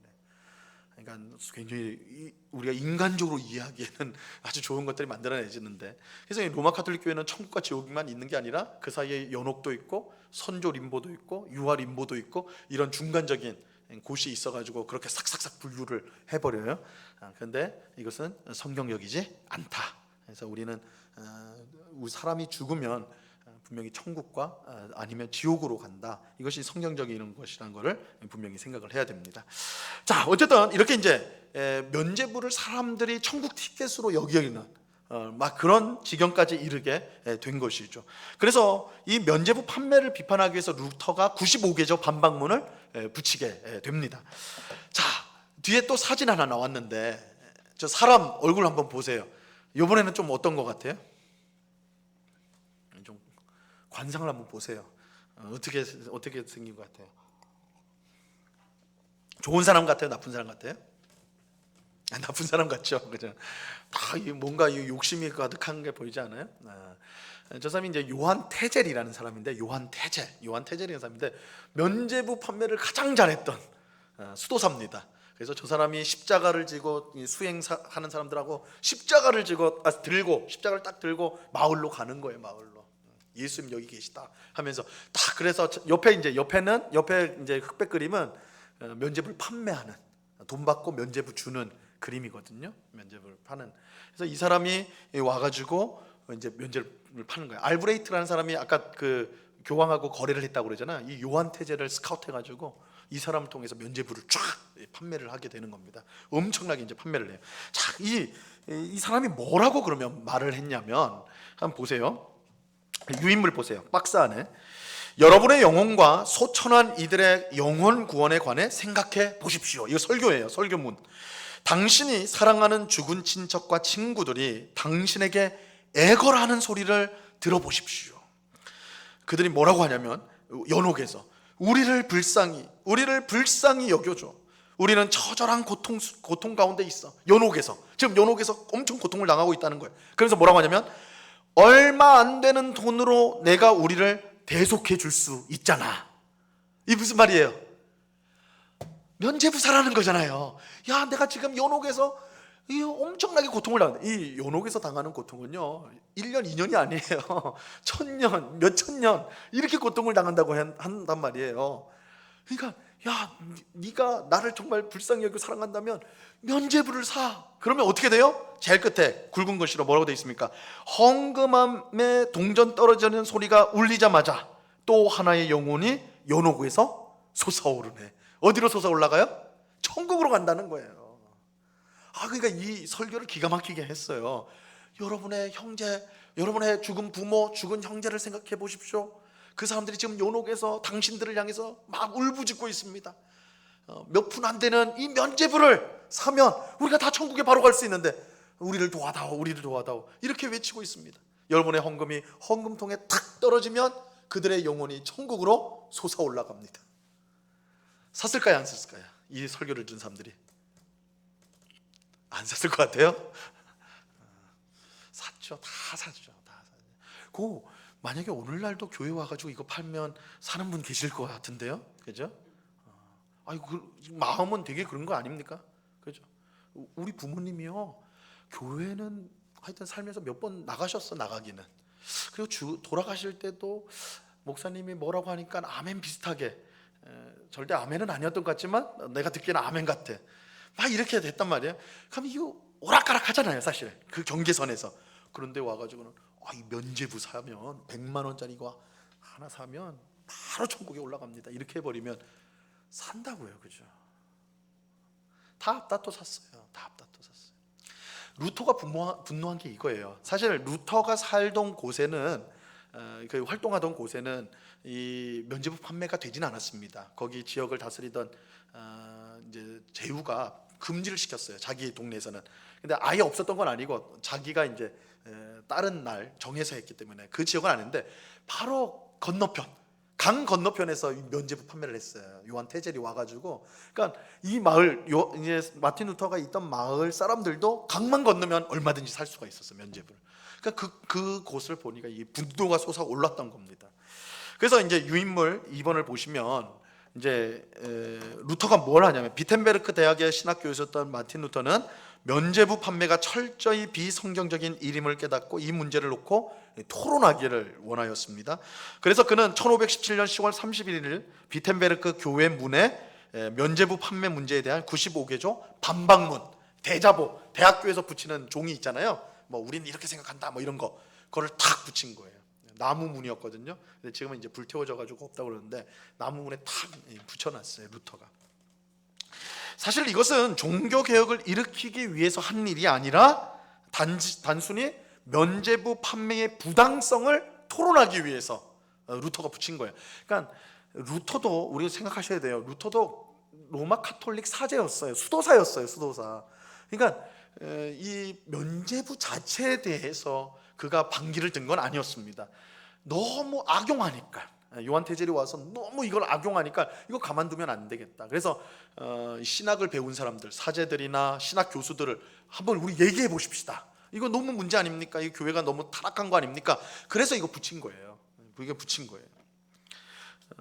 그러니까 굉장히 우리가 인간적으로 이해하기에는 아주 좋은 것들이 만들어내지는데, 그래서 로마 카톨릭 교회는 천국과 지옥만 있는 게 아니라 그 사이에 연옥도 있고 선조 림보도 있고 유아 림보도 있고 이런 중간적인 곳이 있어가지고 그렇게 싹싹싹 분류를 해버려요. 그런데 이것은 성경적이지 않다. 그래서 우리는 사람이 죽으면 분명히 천국과 아니면 지옥으로 간다. 이것이 성경적인 것이라는 것을 분명히 생각을 해야 됩니다. 자, 어쨌든 이렇게 이제 면죄부를 사람들이 천국 티켓으로 여기는 막 그런 지경까지 이르게 된 것이죠. 그래서 이 면죄부 판매를 비판하기 위해서 루터가 95개조 반박문을 붙이게 됩니다. 자, 뒤에 또 사진 하나 나왔는데 저 사람 얼굴 한번 보세요. 이번에는 좀 어떤 것 같아요? 좀 관상을 한번 보세요. 어떻게 생긴 것 같아요? 좋은 사람 같아요? 나쁜 사람 같아요? 나쁜 사람 같죠, 그죠? 다 뭔가 욕심이 가득한 게 보이지 않아요? 저 사람이 이제 요한 테젤이라는 사람인데, 요한 테젤이라는 사람인데 면죄부 판매를 가장 잘했던 수도사입니다. 그래서 저 사람이 십자가를 지고 수행하는 사람들하고 십자가를 들고 십자가를 딱 들고 마을로 가는 거예요. 마을로 예수님 여기 계시다 하면서 딱, 그래서 옆에 이제 흑백 그림은 면죄부를 판매하는, 돈 받고 면죄부 주는 그림이거든요. 면죄부를 파는. 그래서 이 사람이 와가지고 이제 면죄부를 파는 거예요. 알브레이트라는 사람이 아까 그 교황하고 거래를 했다고 그러잖아. 이 요한 테젤을 스카우트해가지고 이 사람을 통해서 면죄부를 쫙 판매를 하게 되는 겁니다. 엄청나게 이제 판매를 해요. 자, 이 사람이 뭐라고 그러면 말을 했냐면, 한번 보세요. 유인물 보세요. 박스 안에 여러분의 영혼과 소천한 이들의 영혼 구원에 관해 생각해 보십시오. 이거 설교예요. 설교문. 당신이 사랑하는 죽은 친척과 친구들이 당신에게 애걸하는 소리를 들어보십시오. 그들이 뭐라고 하냐면, 연옥에서 우리를 불쌍히 여겨줘. 우리는 처절한 고통 가운데 있어. 지금 연옥에서 엄청 고통을 당하고 있다는 거예요. 그래서 뭐라고 하냐면, 얼마 안 되는 돈으로 내가 우리를 대속해 줄 수 있잖아. 이 무슨 말이에요? 면죄부 사라는 거잖아요. 야, 내가 지금 연옥에서 이 엄청나게 고통을 당한다. 이 연옥에서 당하는 고통은요 1년 2년이 아니에요. 1000년, 몇천 년 이렇게 고통을 당한다고 한단 말이에요. 그러니까 야, 네가 나를 정말 불쌍히 여기고 사랑한다면 면죄부를 사. 그러면 어떻게 돼요? 제일 끝에 굵은 글씨로 뭐라고 되어 있습니까? 헝금함에 동전 떨어지는 소리가 울리자마자 또 하나의 영혼이 연옥에서 솟아오르네. 어디로 솟아올라가요? 천국으로 간다는 거예요. 그러니까 이 설교를 기가 막히게 했어요. 여러분의 형제, 여러분의 죽은 부모, 죽은 형제를 생각해 보십시오. 그 사람들이 지금 연옥에서 당신들을 향해서 막 울부짖고 있습니다. 몇 푼 안 되는 이 면죄부를 사면 우리가 다 천국에 바로 갈 수 있는데 우리를 도와다오 이렇게 외치고 있습니다. 여러분의 헌금이 헌금통에 탁 떨어지면 그들의 영혼이 천국으로 솟아올라갑니다. 샀을까요, 안 샀을까요? 이 설교를 든 사람들이 안 샀을 것 같아요? 샀죠. 다 샀죠. 만약에 오늘날도 교회 와가지고 이거 팔면 사는 분 계실 것 같은데요, 그죠? 마음은 되게 그런 거 아닙니까? 그죠? 우리 부모님이요, 교회는 하여튼 살면서 몇 번 나가셨어, 나가기는. 그리고 돌아가실 때도 목사님이 뭐라고 하니까 아멘 비슷하게, 절대 아멘은 아니었던 것 같지만 내가 듣기에는 아멘 같아. 막 이렇게 됐단 말이에요. 그럼 이거 오락가락 하잖아요, 사실 그 경계선에서. 그런데 와가지고는 이 면죄부 사면 100만 원짜리 이거 하나 사면 바로 천국에 올라갑니다. 이렇게 해버리면 산다고요, 그죠? 다 앞다퉈 샀어요. 다 앞다퉈 샀어요. 루터가 분노한 게 이거예요. 사실 루터가 살던 곳에는 그 활동하던 곳에는 이 면죄부 판매가 되진 않았습니다. 거기 지역을 다스리던 이제 제후가 금지를 시켰어요. 자기 동네에서는. 근데 아예 없었던 건 아니고 자기가 이제 다른 날 정해서 했기 때문에 그 지역은 아닌데 바로 건너편 강 건너편에서 면죄부 판매를 했어요. 요한 태젤이 와가지고, 그러니까 이 마을 이제 마틴 루터가 있던 마을 사람들도 강만 건너면 얼마든지 살 수가 있었어요, 면죄부를. 그러니까 그 곳을 보니까 이 분노가 솟아 올랐던 겁니다. 그래서 이제 유인물 2번을 보시면 이제 루터가 뭘 하냐면, 비텐베르크 대학의 신학교였던 마틴 루터는 면죄부 판매가 철저히 비성경적인 일임을 깨닫고 이 문제를 놓고 토론하기를 원하였습니다. 그래서 그는 1517년 10월 31일 비텐베르크 교회 문에 면죄부 판매 문제에 대한 95개조 반박문, 대자보, 대학교에서 붙이는 종이 있잖아요. 뭐 우리는 이렇게 생각한다, 뭐 이런 거, 그거를 탁 붙인 거예요. 나무 문이었거든요. 근데 지금은 이제 불태워져 가지고 없다고 그러는데 나무 문에 탁 붙여놨어요, 루터가. 사실 이것은 종교 개혁을 일으키기 위해서 한 일이 아니라 단순히 면죄부 판매의 부당성을 토론하기 위해서 루터가 붙인 거예요. 그러니까 루터도 우리가 생각하셔야 돼요. 루터도 로마 카톨릭 사제였어요. 수도사였어요, 수도사. 그러니까 이 면죄부 자체에 대해서 그가 반기를 든 건 아니었습니다. 너무 악용하니까, 요한 태젤이 와서 너무 이걸 악용하니까 이거 가만두면 안 되겠다. 그래서 신학을 배운 사람들, 사제들이나 신학 교수들을 한번 우리 얘기해 보십시다. 이거 너무 문제 아닙니까? 이 교회가 너무 타락한 거 아닙니까? 그래서 이거 붙인 거예요. 이게 붙인 거예요.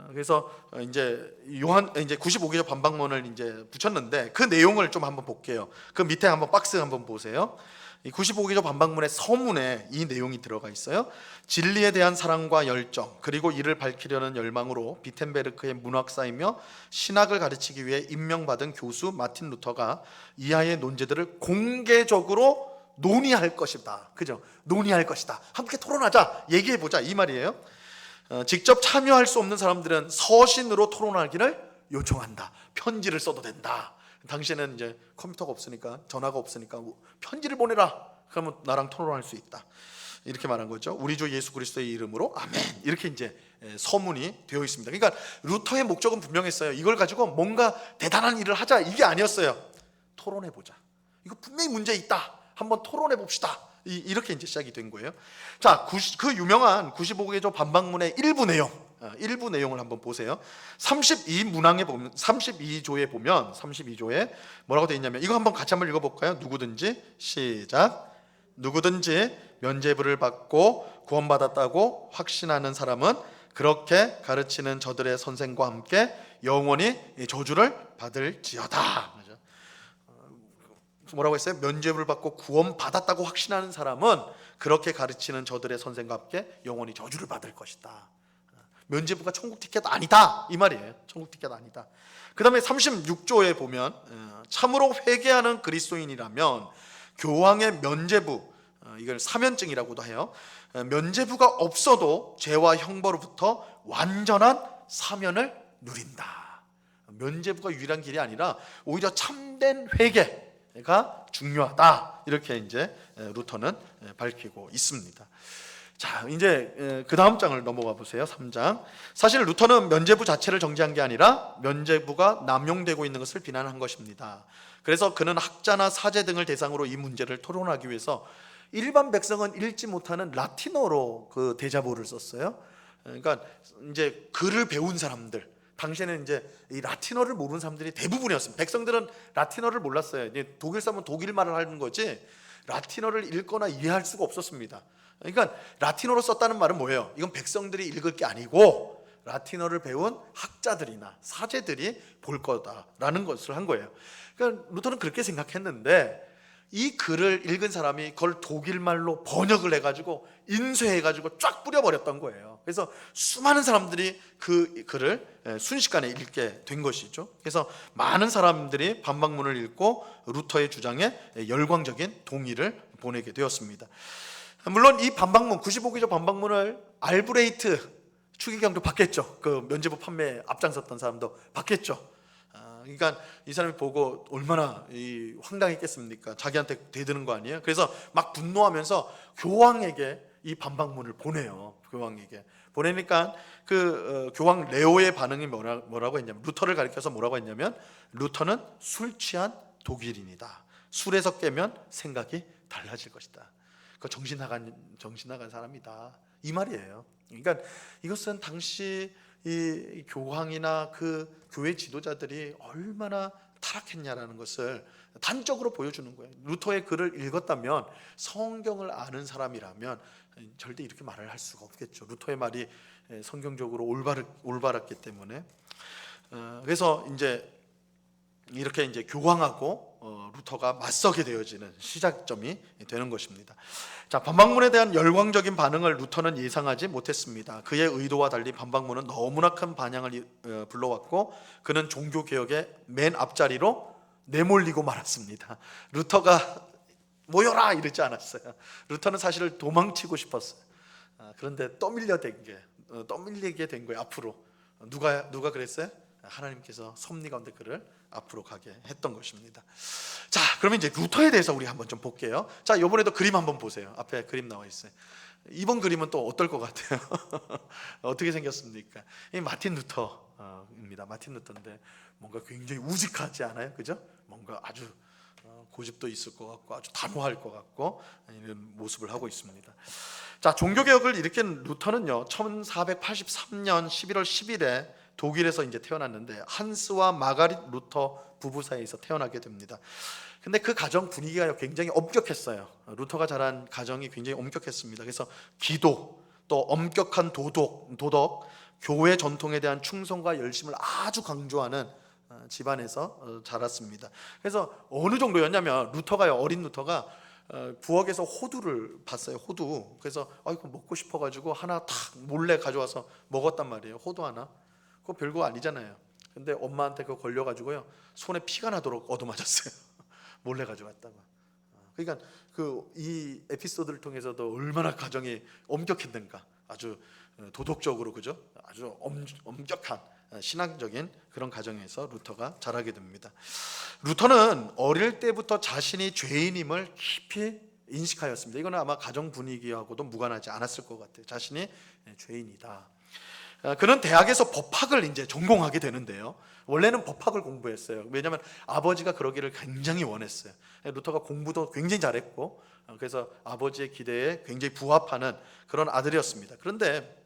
그래서 이제 이제 95개조 반박문을 이제 붙였는데 그 내용을 좀 한번 볼게요. 그 밑에 한번 박스 한번 보세요. 이 95개조 반박문의 서문에 이 내용이 들어가 있어요. 진리에 대한 사랑과 열정, 그리고 이를 밝히려는 열망으로 비텐베르크의 문학사이며 신학을 가르치기 위해 임명받은 교수 마틴 루터가 이하의 논제들을 공개적으로 논의할 것이다. 그죠? 논의할 것이다. 함께 토론하자, 얘기해보자, 이 말이에요. 직접 참여할 수 없는 사람들은 서신으로 토론하기를 요청한다. 편지를 써도 된다. 당시에는 이제 컴퓨터가 없으니까, 전화가 없으니까 편지를 보내라. 그러면 나랑 토론할 수 있다. 이렇게 말한 거죠. 우리 주 예수 그리스도의 이름으로 아멘. 이렇게 이제 서문이 되어 있습니다. 그러니까 루터의 목적은 분명했어요. 이걸 가지고 뭔가 대단한 일을 하자, 이게 아니었어요. 토론해 보자. 이거 분명히 문제 있다. 한번 토론해 봅시다. 이렇게 이제 시작이 된 거예요. 자, 그 유명한 95개조 반박문의 일부 내용을 한번 보세요. 32문항에 보면, 32조에 보면 32조에 뭐라고 되어 있냐면, 이거 한번 같이 한번 읽어볼까요? 누구든지, 시작. 누구든지 면죄부를 받고 구원받았다고 확신하는 사람은 그렇게 가르치는 저들의 선생과 함께 영원히 저주를 받을지어다. 뭐라고 했어요? 면죄부를 받고 구원받았다고 확신하는 사람은 그렇게 가르치는 저들의 선생과 함께 영원히 저주를 받을 것이다. 면죄부가 천국 티켓 아니다, 이 말이에요. 천국 티켓 아니다. 그 다음에 36조에 보면 참으로 회개하는 그리스도인이라면 교황의 면죄부, 이걸 사면증이라고도 해요. 면죄부가 없어도 죄와 형벌로부터 완전한 사면을 누린다. 면죄부가 유일한 길이 아니라 오히려 참된 회개가 중요하다. 이렇게 이제 루터는 밝히고 있습니다. 자, 이제 그 다음 장을 넘어가 보세요. 3장. 사실 루터는 면죄부 자체를 정죄한 게 아니라 면죄부가 남용되고 있는 것을 비난한 것입니다. 그래서 그는 학자나 사제 등을 대상으로 이 문제를 토론하기 위해서 일반 백성은 읽지 못하는 라틴어로 그 대자보를 썼어요. 그러니까 이제 글을 배운 사람들, 당시에는 이제 이 라틴어를 모르는 사람들이 대부분이었습니다. 백성들은 라틴어를 몰랐어요. 이제 독일 사람은 독일말을 하는 거지 라틴어를 읽거나 이해할 수가 없었습니다. 그러니까 라틴어로 썼다는 말은 뭐예요? 이건 백성들이 읽을 게 아니고 라틴어를 배운 학자들이나 사제들이 볼 거다라는 것을 한 거예요. 그러니까 루터는 그렇게 생각했는데 이 글을 읽은 사람이 그걸 독일말로 번역을 해가지고 인쇄해가지고 쫙 뿌려버렸던 거예요. 그래서 수많은 사람들이 그 글을 순식간에 읽게 된 것이죠. 그래서 많은 사람들이 반박문을 읽고 루터의 주장에 열광적인 동의를 보내게 되었습니다. 물론 이 반박문, 95개조 반박문을 알브레이트 추기경도 받겠죠. 그 면죄부 판매에 앞장섰던 사람도 받겠죠. 그러니까 이 사람이 보고 얼마나 황당했겠습니까? 자기한테 대드는 거 아니에요? 그래서 막 분노하면서 교황에게 이 반박문을 보내요. 교황에게 보내니까 교황 레오의 반응이 뭐라고 했냐면, 루터를 가리켜서 뭐라고 했냐면, 루터는 술 취한 독일인이다. 술에서 깨면 생각이 달라질 것이다. 그 정신 나간 사람이다, 이 말이에요. 그러니까 이것은 당시 이 교황이나 그 교회 지도자들이 얼마나 타락했냐라는 것을 단적으로 보여주는 거예요. 루터의 글을 읽었다면, 성경을 아는 사람이라면 절대 이렇게 말을 할 수가 없겠죠. 루터의 말이 성경적으로 올바랐기 때문에. 그래서 이제 이렇게 이제 교황하고 루터가 맞서게 되어지는 시작점이 되는 것입니다. 자, 반박문에 대한 열광적인 반응을 루터는 예상하지 못했습니다. 그의 의도와 달리 반박문은 너무나 큰 반향을 불러왔고, 그는 종교 개혁의 맨 앞자리로 내몰리고 말았습니다. 루터가 모여라 이러지 않았어요. 루터는 사실 도망치고 싶었어요. 그런데 떠밀리게 된 거예요. 앞으로 누가 그랬어요? 하나님께서 섭리 가운데 그를 앞으로 가게 했던 것입니다. 자, 그러면 이제 루터에 대해서 우리 한번 좀 볼게요. 자, 이번에도 그림 한번 보세요. 앞에 그림 나와 있어요. 이번 그림은 또 어떨 것 같아요? 어떻게 생겼습니까? 이 마틴 루터입니다. 마틴 루터인데 뭔가 굉장히 우직하지 않아요? 그죠? 뭔가 아주 고집도 있을 것 같고 아주 단호할 것 같고 이런 모습을 하고 있습니다. 자, 종교개혁을 일으킨 루터는요, 1483년 11월 10일에 독일에서 이제 태어났는데, 한스와 마가릿 루터 부부 사이에서 태어나게 됩니다. 근데 그 가정 분위기가 굉장히 엄격했어요. 루터가 자란 가정이 굉장히 엄격했습니다. 그래서 기도, 또 엄격한 도덕, 교회 전통에 대한 충성과 열심을 아주 강조하는 집안에서 자랐습니다. 그래서 어느 정도였냐면, 어린 루터가 부엌에서 호두를 봤어요. 호두. 그래서 이거 먹고 싶어가지고 하나 탁 몰래 가져와서 먹었단 말이에요. 호두 하나. 그거 별거 아니잖아요. 근데 엄마한테 그거 걸려가지고요, 손에 피가 나도록 얻어맞았어요. 몰래 가져왔다가. 그러니까 이 에피소드를 통해서도 얼마나 가정이 엄격했는가. 아주 도덕적으로, 그죠? 아주 엄격한 신앙적인 그런 가정에서 루터가 자라게 됩니다. 루터는 어릴 때부터 자신이 죄인임을 깊이 인식하였습니다. 이거는 아마 가정 분위기하고도 무관하지 않았을 것 같아요. 자신이 죄인이다. 그는 대학에서 법학을 이제 전공하게 되는데요, 원래는 법학을 공부했어요. 왜냐하면 아버지가 그러기를 굉장히 원했어요. 루터가 공부도 굉장히 잘했고, 그래서 아버지의 기대에 굉장히 부합하는 그런 아들이었습니다. 그런데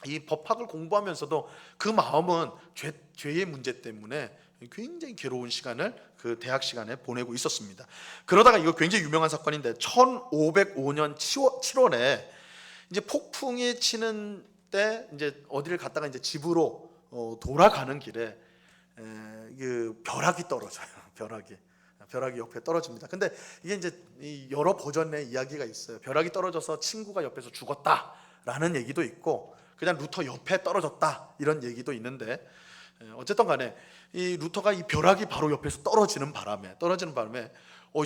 이 법학을 공부하면서도 그 마음은 죄의 문제 때문에 굉장히 괴로운 시간을 그 대학 시간에 보내고 있었습니다. 그러다가 이거 굉장히 유명한 사건인데, 1505년 7월에 이제 폭풍이 치는 때 이제 어디를 갔다가 이제 집으로 돌아가는 길에 벼락이 떨어져요. 벼락이 옆에 떨어집니다. 근데 이게 이제 여러 버전의 이야기가 있어요. 벼락이 떨어져서 친구가 옆에서 죽었다라는 얘기도 있고, 그냥 루터 옆에 떨어졌다 이런 얘기도 있는데, 어쨌든 간에 이 루터가 이 벼락이 바로 옆에서 떨어지는 바람에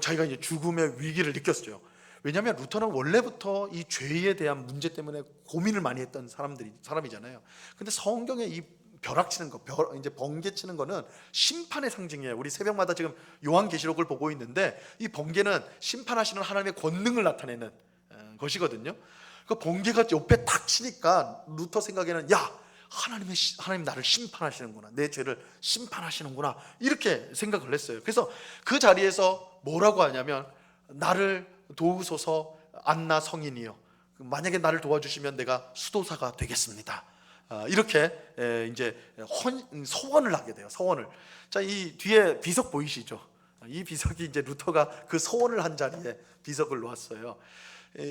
자기가 이제 죽음의 위기를 느꼈어요. 왜냐하면 루터는 원래부터 이 죄에 대한 문제 때문에 고민을 많이 했던 사람이잖아요. 근데 성경에 이 벼락 치는 거, 이제 번개 치는 거는 심판의 상징이에요. 우리 새벽마다 지금 요한계시록을 보고 있는데, 이 번개는 심판하시는 하나님의 권능을 나타내는 것이거든요. 그 번개가 옆에 탁 치니까 루터 생각에는, 하나님 나를 심판하시는구나, 내 죄를 심판하시는구나, 이렇게 생각을 했어요. 그래서 그 자리에서 뭐라고 하냐면, 나를 도우소서 안나 성인이요, 만약에 나를 도와주시면 내가 수도사가 되겠습니다. 이렇게 이제 소원을 하게 돼요. 소원을. 자, 이 뒤에 비석 보이시죠? 이 비석이 이제 루터가 그 소원을 한 자리에 비석을 놓았어요.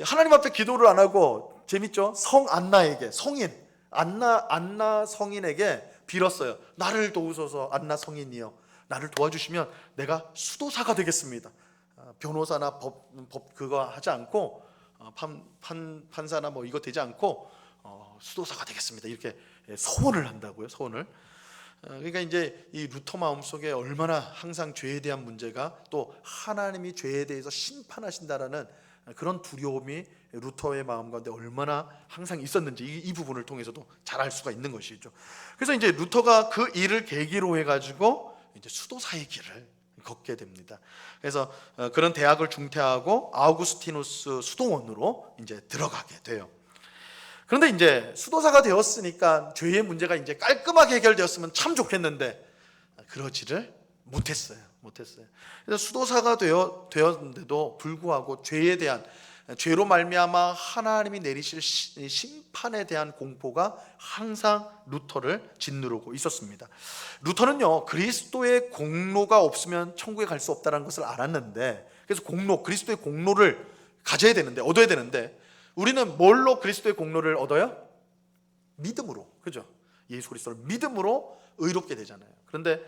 하나님 앞에 기도를 안 하고, 재밌죠? 성 안나에게, 성인 안나 성인에게 빌었어요. 나를 도우소서 안나 성인이요, 나를 도와주시면 내가 수도사가 되겠습니다. 변호사나 법 그거 하지 않고, 판사나 뭐 이거 되지 않고 수도사가 되겠습니다. 이렇게 소원을 한다고요. 소원을. 그러니까 이제 이 루터 마음속에 얼마나 항상 죄에 대한 문제가, 또 하나님이 죄에 대해서 심판하신다라는 그런 두려움이 루터의 마음 가운데 얼마나 항상 있었는지 이 부분을 통해서도 잘 알 수가 있는 것이죠. 그래서 이제 루터가 그 일을 계기로 해가지고 이제 수도사의 길을 걷게 됩니다. 그래서 그런 대학을 중퇴하고 아우구스티누스 수도원으로 이제 들어가게 돼요. 그런데 이제 수도사가 되었으니까 죄의 문제가 이제 깔끔하게 해결되었으면 참 좋겠는데 그러지를 못했어요. 그래서 수도사가 되었는데도 불구하고 죄로 말미암아 하나님이 내리실 심판에 대한 공포가 항상 루터를 짓누르고 있었습니다. 루터는요, 그리스도의 공로가 없으면 천국에 갈 수 없다는 것을 알았는데, 그래서 그리스도의 공로를 가져야 되는데, 얻어야 되는데, 우리는 뭘로 그리스도의 공로를 얻어요? 믿음으로. 그죠? 예수 그리스도를 믿음으로 의롭게 되잖아요. 그런데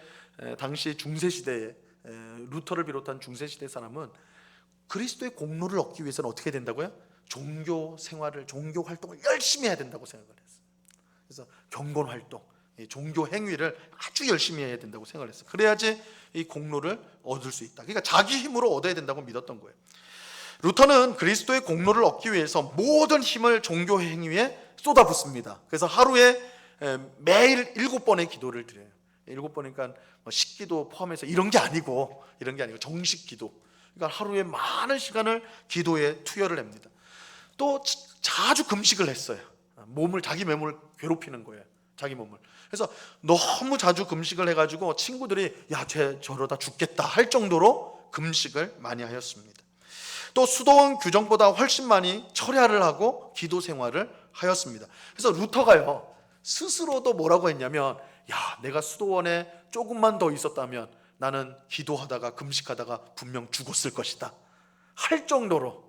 당시 중세시대에 루터를 비롯한 중세시대 사람은 그리스도의 공로를 얻기 위해서는 어떻게 된다고요? 종교 활동을 열심히 해야 된다고 생각을 했어요. 그래서 경건 활동, 종교 행위를 아주 열심히 해야 된다고 생각을 했어요. 그래야지 이 공로를 얻을 수 있다. 그러니까 자기 힘으로 얻어야 된다고 믿었던 거예요. 루터는 그리스도의 공로를 얻기 위해서 모든 힘을 종교 행위에 쏟아붓습니다. 그래서 하루에 매일 7번의 기도를 드려요. 7번이니까 식기도 포함해서 이런 게 아니고 정식 기도. 그러니까 하루에 많은 시간을 기도에 투여를 합니다. 또 자주 금식을 했어요. 자기 몸을 괴롭히는 거예요. 자기 몸을. 그래서 너무 자주 금식을 해가지고 친구들이 쟤 저러다 죽겠다 할 정도로 금식을 많이 하였습니다. 또 수도원 규정보다 훨씬 많이 철야를 하고 기도 생활을 하였습니다. 그래서 루터가요, 스스로도 뭐라고 했냐면, 내가 수도원에 조금만 더 있었다면 나는 기도하다가 금식하다가 분명 죽었을 것이다 할 정도로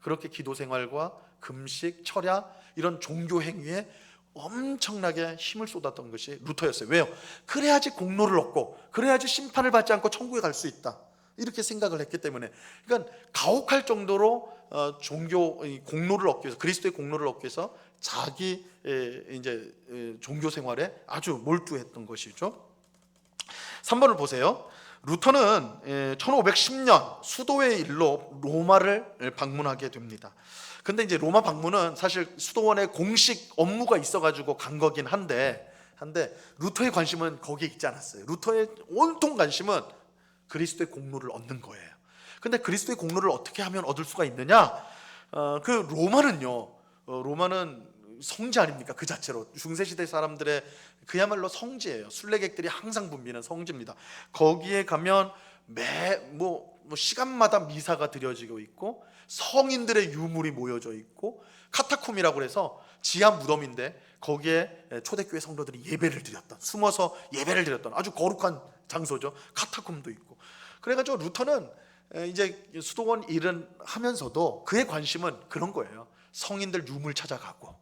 그렇게 기도 생활과 금식, 철야 이런 종교 행위에 엄청나게 힘을 쏟았던 것이 루터였어요. 왜요? 그래야지 공로를 얻고 그래야지 심판을 받지 않고 천국에 갈 수 있다 이렇게 생각을 했기 때문에, 그러니까 가혹할 정도로 공로를 얻기 위해서, 그리스도의 공로를 얻기 위해서 자기 이제 종교 생활에 아주 몰두했던 것이죠. 3번을 보세요. 루터는 1510년 수도의 일로 로마를 방문하게 됩니다. 근데 이제 로마 방문은 사실 수도원의 공식 업무가 있어가지고 간 거긴 한데 루터의 관심은 거기에 있지 않았어요. 루터의 온통 관심은 그리스도의 공로를 얻는 거예요. 근데 그리스도의 공로를 어떻게 하면 얻을 수가 있느냐? 로마는 성지 아닙니까? 그 자체로 중세시대 사람들의 그야말로 성지예요. 순례객들이 항상 붐비는 성지입니다. 거기에 가면 시간마다 미사가 드려지고 있고 성인들의 유물이 모여져 있고, 카타콤이라고 해서 지하 무덤인데 거기에 초대교회 성도들이 숨어서 예배를 드렸던 아주 거룩한 장소죠. 카타콤도 있고. 그래가지고 루터는 이제 수도원 일은 하면서도 그의 관심은 그런 거예요. 성인들 유물 찾아가고,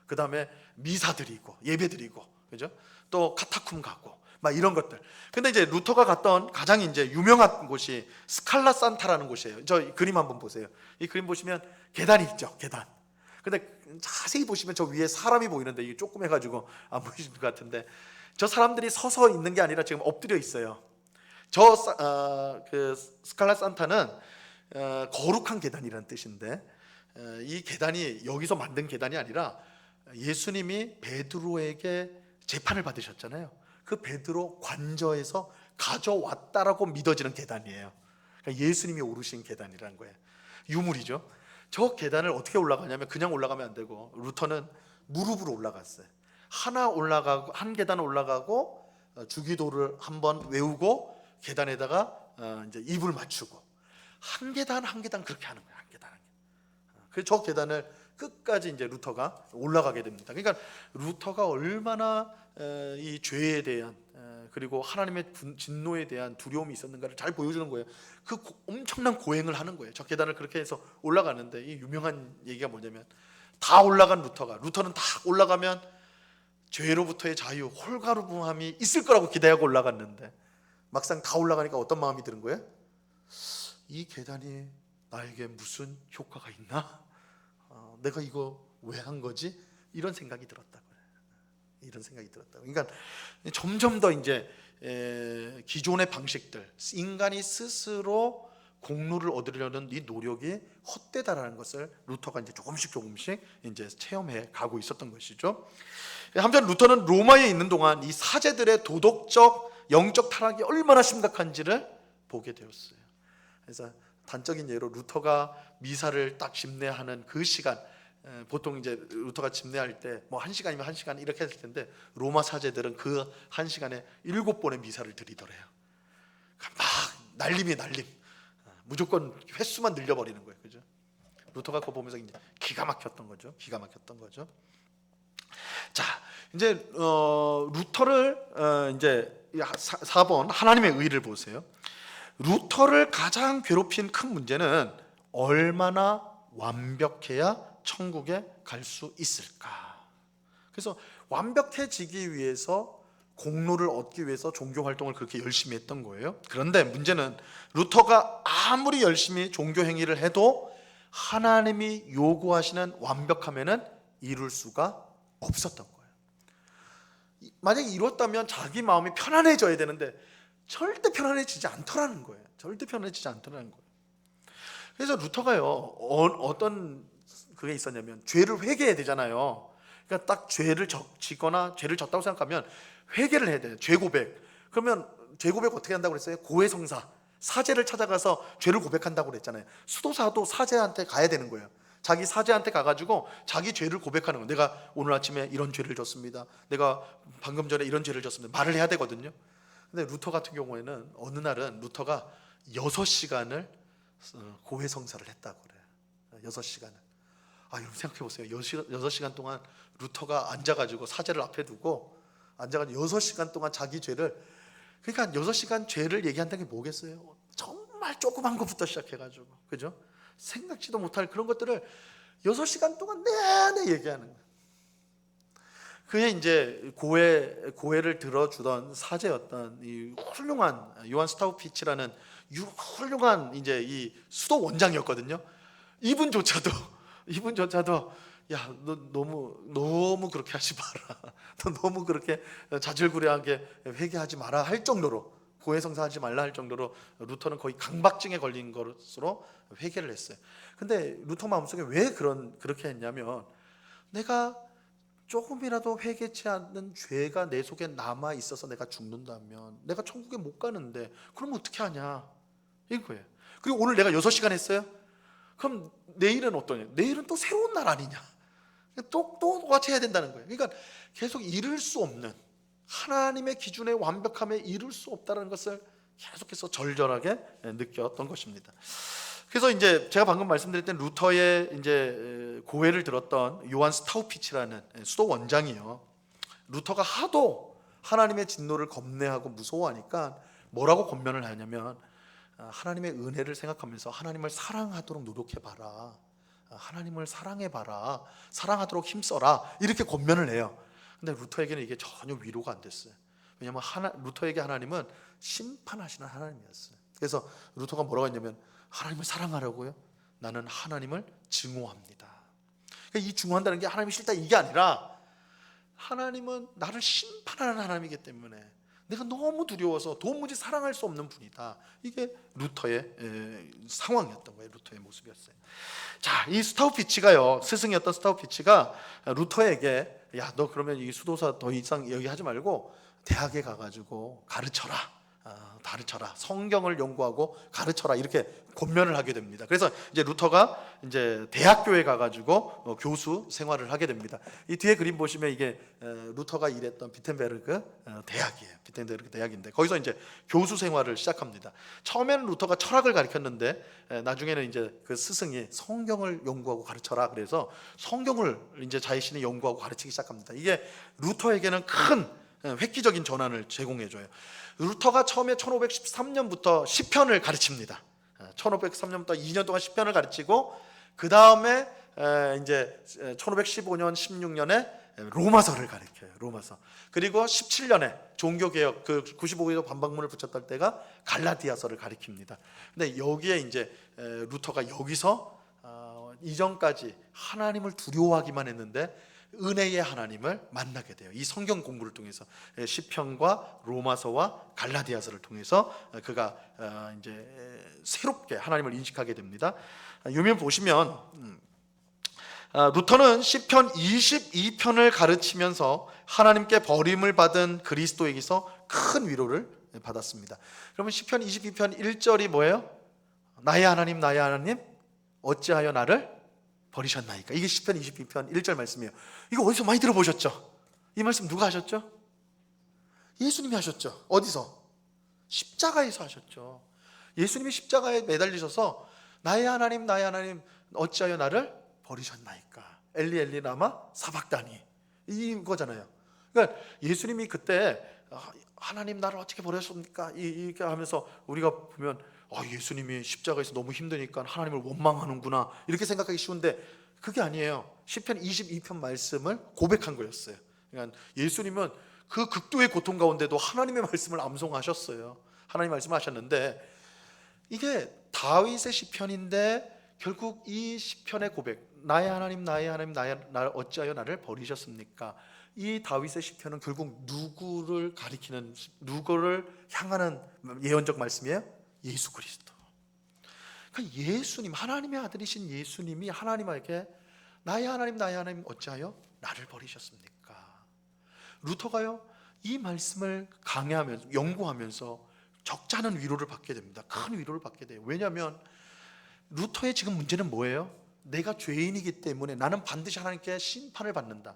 그 다음에 미사 드리고 예배 드리고, 그죠? 또 카타콤 가고 막 이런 것들. 근데 이제 루터가 갔던 가장 이제 유명한 곳이 스칼라 산타라는 곳이에요. 저 그림 한번 보세요. 이 그림 보시면 계단이 있죠, 계단. 근데 자세히 보시면 저 위에 사람이 보이는데 이게 조금 해가지고 안 보이시는 것 같은데, 저 사람들이 서서 있는 게 아니라 지금 엎드려 있어요. 그 스칼라 산타는 거룩한 계단이라는 뜻인데, 이 계단이 여기서 만든 계단이 아니라 예수님이 베드로에게 재판을 받으셨잖아요. 그 베드로 관저에서 가져왔다라고 믿어지는 계단이에요. 그러니까 예수님이 오르신 계단이라는 거예요. 유물이죠. 저 계단을 어떻게 올라가냐면 그냥 올라가면 안 되고, 루터는 무릎으로 올라갔어요. 한 계단 올라가고 주기도를 한번 외우고 계단에다가 이제 입을 맞추고 한 계단 그렇게 하는 거예요. 한 계단. 그래서 저 계단을 끝까지 이제 루터가 올라가게 됩니다. 그러니까 루터가 얼마나 이 죄에 대한 그리고 하나님의 진노에 대한 두려움이 있었는가를 잘 보여주는 거예요. 엄청난 고행을 하는 거예요. 저 계단을 그렇게 해서 올라가는데, 이 유명한 얘기가 뭐냐면, 다 올라간 루터는 다 올라가면 죄로부터의 자유, 홀가분함이 있을 거라고 기대하고 올라갔는데, 막상 다 올라가니까 어떤 마음이 드는 거예요? 이 계단이 나에게 무슨 효과가 있나? 내가 이거 왜 한 거지? 이런 생각이 들었다고요. 이런 생각이 들었다. 그러니까 점점 더 이제 기존의 방식들, 인간이 스스로 공로를 얻으려는 이 노력이 헛되다라는 것을 루터가 이제 조금씩 이제 체험해 가고 있었던 것이죠. 한편 루터는 로마에 있는 동안 이 사제들의 도덕적, 영적 타락이 얼마나 심각한지를 보게 되었어요. 그래서 단적인 예로 루터가 미사를 딱 집례하는 그 시간, 보통 이제 루터가 집례할 때 뭐 1시간이면 1시간 이렇게 했을 텐데 로마 사제들은 그 1시간에 7번의 미사를 드리더래요. 막 날림이 날림. 무조건 횟수만 늘려버리는 거예요. 그죠? 루터가 그거 보면서 이제 기가 막혔던 거죠. 기가 막혔던 거죠. 자, 이제 루터를 이제 4번 하나님의 의를 보세요. 루터를 가장 괴롭힌 큰 문제는 얼마나 완벽해야 천국에 갈 수 있을까? 그래서 완벽해지기 위해서 공로를 얻기 위해서 종교 활동을 그렇게 열심히 했던 거예요. 그런데 문제는 루터가 아무리 열심히 종교 행위를 해도 하나님이 요구하시는 완벽함에는 이룰 수가 없었던 거예요. 만약에 이뤘다면 자기 마음이 편안해져야 되는데 절대 편안해지지 않더라는 거예요. 절대 편안해지지 않더라는 거예요. 그래서 루터가요, 어떤 그게 있었냐면 죄를 회개해야 되잖아요. 그러니까 딱 죄를 짓거나 죄를 졌다고 생각하면 회개를 해야 돼요. 죄 고백. 그러면 죄 고백 어떻게 한다고 그랬어요? 고해성사, 사제를 찾아가서 죄를 고백한다고 그랬잖아요. 수도사도 사제한테 가야 되는 거예요. 자기 사제한테 가가지고 자기 죄를 고백하는 거예요. 내가 오늘 아침에 이런 죄를 졌습니다. 내가 방금 전에 이런 죄를 졌습니다. 말을 해야 되거든요. 근데 루터 같은 경우에는 어느 날은 루터가 6시간을 고해성사를 했다고 그래요. 6시간을. 여러분 생각해 보세요. 6시간 동안 루터가 앉아가지고 사제를 앞에 두고 앉아가지고 6시간 동안 자기 죄를, 그러니까 6시간 죄를 얘기한다는 게 뭐겠어요? 정말 조그만 것부터 시작해가지고, 그죠? 생각지도 못할 그런 것들을 6시간 동안 내내 얘기하는 거예요. 그의 이제 고해를 들어주던 사제였던 이 훌륭한 요한 스타우피치라는 훌륭한 이제 이 수도 원장이었거든요. 이분조차도 야, 너 너무 그렇게 하지 마라. 너 너무 그렇게 자질구레하게 회개하지 마라 할 정도로, 고해성사하지 말라 할 정도로 루터는 거의 강박증에 걸린 것으로 회개를 했어요. 근데 루터 마음속에 왜 그렇게 했냐면, 내가 조금이라도 회개치 않는 죄가 내 속에 남아 있어서 내가 죽는다면 내가 천국에 못 가는데 그럼 어떻게 하냐 이거예요. 그리고 오늘 내가 6시간 했어요. 그럼 내일은 어떠냐? 내일은 또 새로운 날 아니냐? 또 똑같이 해야 된다는 거예요. 그러니까 계속 이룰 수 없는, 하나님의 기준의 완벽함에 이룰 수 없다는 것을 계속해서 절절하게 느꼈던 것입니다. 그래서 이제 제가 방금 말씀드렸던 루터의 이제 고해를 들었던 요한 스타우피치라는 수도 원장이요, 루터가 하도 하나님의 진노를 겁내하고 무서워하니까 뭐라고 권면을 하냐면, 하나님의 은혜를 생각하면서 하나님을 사랑하도록 노력해봐라, 하나님을 사랑해봐라, 사랑하도록 힘써라, 이렇게 권면을 해요. 근데 루터에게는 이게 전혀 위로가 안 됐어요. 왜냐하면 루터에게 하나님은 심판하시는 하나님이었어요. 그래서 루터가 뭐라고 했냐면, 하나님을 사랑하라고요? 나는 하나님을 증오합니다. 그러니까 이 증오한다는 게 하나님이 싫다 이게 아니라, 하나님은 나를 심판하는 하나님이기 때문에 내가 너무 두려워서 도무지 사랑할 수 없는 분이다. 이게 루터의 상황이었던 거예요. 루터의 모습이었어요. 자, 이 스타우피치가요, 스승이었던 스타우피치가 루터에게, 야, 너 그러면 이 수도사 더 이상 여기 하지 말고 대학에 가가지고 가르쳐라, 성경을 연구하고 가르쳐라, 이렇게 권면을 하게 됩니다. 그래서 이제 루터가 이제 대학교에 가가지고 교수 생활을 하게 됩니다. 이 뒤에 그림 보시면 이게 루터가 일했던 비텐베르그 대학이에요. 비텐베르그 대학인데 거기서 이제 교수 생활을 시작합니다. 처음에는 루터가 철학을 가르쳤는데 나중에는 이제 그 스승이 성경을 연구하고 가르쳐라, 그래서 성경을 이제 자신이 연구하고 가르치기 시작합니다. 이게 루터에게는 큰 획기적인 전환을 제공해줘요. 루터가 처음에 1513년부터 시편을 가르칩니다. 1503년부터 2년 동안 시편을 가르치고, 그 다음에 이제 1515년, 16년에 로마서를 가르쳐요. 로마서. 그리고 17년에 종교개혁, 그 95년 반박문을 붙였던 때가 갈라디아서를 가르칩니다. 근데 여기에 이제 루터가 여기서 이전까지 하나님을 두려워하기만 했는데 은혜의 하나님을 만나게 돼요. 이 성경 공부를 통해서 시편과 로마서와 갈라디아서를 통해서 그가 이제 새롭게 하나님을 인식하게 됩니다. 유면 보시면 루터는 시편 22편을 가르치면서 하나님께 버림을 받은 그리스도에게서 큰 위로를 받았습니다. 그러면 시편 22편 1절이 뭐예요? 나의 하나님 나의 하나님 어찌하여 나를 버리셨나이까. 이게 시편 22편 1절 말씀이에요. 이거 어디서 많이 들어보셨죠? 이 말씀 누가 하셨죠? 예수님이 하셨죠. 어디서? 십자가에서 하셨죠. 예수님이 십자가에 매달리셔서 나의 하나님 어찌하여 나를 버리셨나이까. 엘리 엘리 라마 사박다니 이거잖아요. 그러니까 예수님이 그때 하나님 나를 어떻게 버리셨습니까? 이렇게 하면서 우리가 보면 예수님이 십자가에서 너무 힘드니까 하나님을 원망하는구나 이렇게 생각하기 쉬운데 그게 아니에요. 시편 22편 말씀을 고백한 거였어요. 그러니까 예수님은 그 극도의 고통 가운데도 하나님의 말씀을 암송하셨어요. 하나님 말씀하셨는데 이게 다윗의 시편인데 결국 이 시편의 고백, 나의 하나님 나를 어찌하여 나를 버리셨습니까? 이 다윗의 시편은 결국 누구를 가리키는, 누구를 향하는 예언적 말씀이에요? 예수 그리스도. 그러니까 예수님, 하나님의 아들이신 예수님이 하나님에게 나의 하나님 어찌하여 나를 버리셨습니까? 루터가요 이 말씀을 강해하면서 연구하면서 적잖은 위로를 받게 됩니다. 큰 위로를 받게 돼요. 왜냐하면 루터의 지금 문제는 뭐예요? 내가 죄인이기 때문에 나는 반드시 하나님께 심판을 받는다.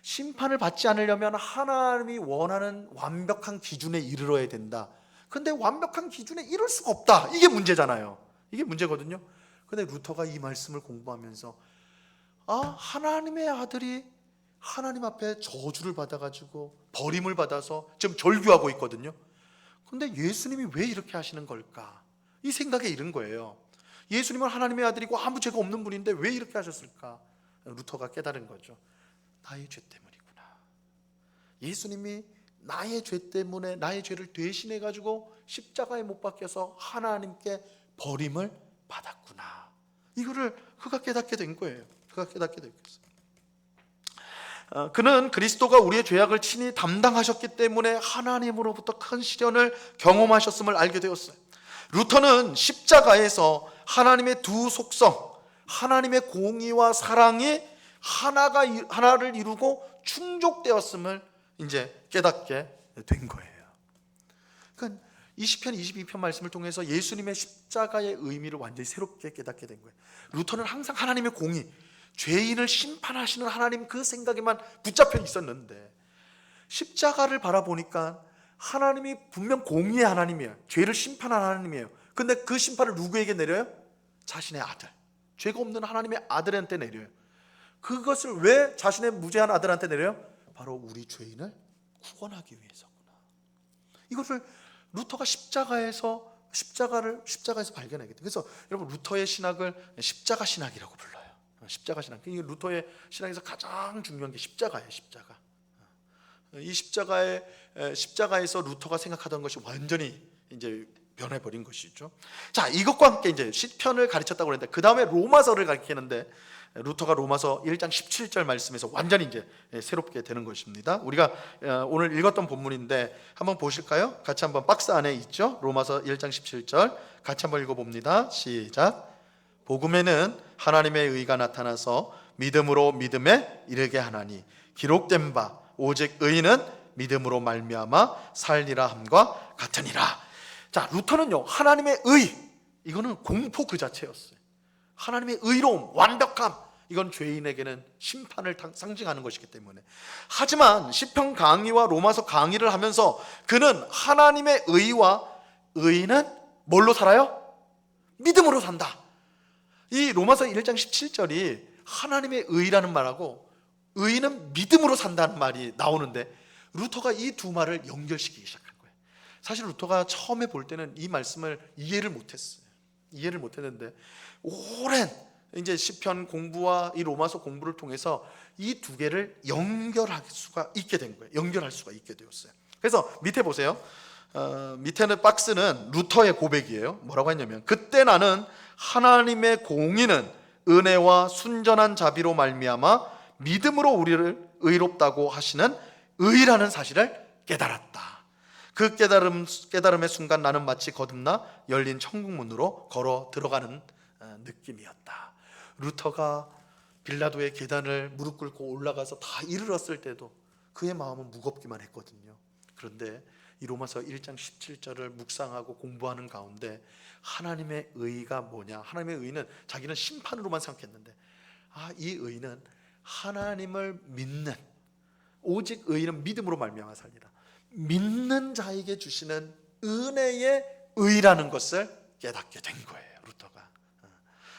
심판을 받지 않으려면 하나님이 원하는 완벽한 기준에 이르러야 된다. 근데 완벽한 기준에 이룰 수가 없다. 이게 문제잖아요. 이게 문제거든요. 근데 루터가 이 말씀을 공부하면서 하나님의 아들이 하나님 앞에 저주를 받아가지고 버림을 받아서 지금 절규하고 있거든요. 근데 예수님이 왜 이렇게 하시는 걸까? 이 생각에 이른 거예요. 예수님은 하나님의 아들이고 아무 죄가 없는 분인데 왜 이렇게 하셨을까? 루터가 깨달은 거죠. 나의 죄 때문이구나. 예수님이 나의 죄 때문에 나의 죄를 대신해 가지고 십자가에 못 박혀서 하나님께 버림을 받았구나. 이거를 그가 깨닫게 된 거예요. 그가 깨닫게 됐어요. 그는 그리스도가 우리의 죄악을 친히 담당하셨기 때문에 하나님으로부터 큰 시련을 경험하셨음을 알게 되었어요. 루터는 십자가에서 하나님의 두 속성, 하나님의 공의와 사랑이 하나를 이루고 충족되었음을 이제 깨닫게 된 거예요. 그러니까 이 시편 22편 말씀을 통해서 예수님의 십자가의 의미를 완전히 새롭게 깨닫게 된 거예요. 루터는 항상 하나님의 공의, 죄인을 심판하시는 하나님 그 생각에만 붙잡혀 있었는데 십자가를 바라보니까 하나님이 분명 공의의 하나님이에요. 죄를 심판하는 하나님이에요. 근데 그 심판을 누구에게 내려요? 자신의 아들, 죄가 없는 하나님의 아들한테 내려요. 그것을 왜 자신의 무죄한 아들한테 내려요? 바로 우리 죄인을 구원하기 위해서구나. 이것을 루터가 십자가에서 발견하게 돼요. 그래서 여러분 루터의 신학을 십자가 신학이라고 불러요. 십자가 신학. 이 루터의 신학에서 가장 중요한 게 십자가예요. 십자가. 이 십자가에서 루터가 생각하던 것이 완전히 이제 변해버린 것이죠. 자, 이것과 함께 이제 시편을 가르쳤다고 그랬는데 그 다음에 로마서를 가르치는데 루터가 로마서 1장 17절 말씀에서 완전히 이제 새롭게 되는 것입니다. 우리가 오늘 읽었던 본문인데 한번 보실까요? 같이 한번 박스 안에 있죠. 로마서 1장 17절 같이 한번 읽어봅니다. 시작. 복음에는 하나님의 의가 나타나서 믿음으로 믿음에 이르게 하나니 기록된 바 오직 의인은 믿음으로 말미암아 살리라 함과 같으니라. 자, 루터는요 하나님의 의, 이거는 공포 그 자체였어요. 하나님의 의로움, 완벽함, 이건 죄인에게는 심판을 상징하는 것이기 때문에. 하지만 시편 강의와 로마서 강의를 하면서 그는 하나님의 의와 의인은 뭘로 살아요? 믿음으로 산다. 이 로마서 1장 17절이 하나님의 의라는 말하고 의인은 믿음으로 산다는 말이 나오는데 루터가 이 두 말을 연결시키기 시작한 거예요. 사실 루터가 처음에 볼 때는 이 말씀을 이해를 못했어요. 이해를 못했는데 오랜 이제 시편 공부와 이 로마서 공부를 통해서 이 두 개를 연결할 수가 있게 된 거예요. 연결할 수가 있게 되었어요. 그래서 밑에 보세요. 밑에는 박스는 루터의 고백이에요. 뭐라고 했냐면 그때 나는 하나님의 공의는 은혜와 순전한 자비로 말미암아 믿음으로 우리를 의롭다고 하시는 의라는 사실을 깨달았다. 그 깨달음의 순간 나는 마치 거듭나 열린 천국문으로 걸어 들어가는 느낌이었다. 루터가 빌라도의 계단을 무릎 꿇고 올라가서 다 이르렀을 때도 그의 마음은 무겁기만 했거든요. 그런데 이 로마서 1장 17절을 묵상하고 공부하는 가운데 하나님의 의가 뭐냐? 하나님의 의는 자기는 심판으로만 생각했는데 이 의는 하나님을 믿는, 오직 의는 믿음으로 말미암아 살리라, 믿는 자에게 주시는 은혜의 의라는 것을 깨닫게 된 거예요, 루터가.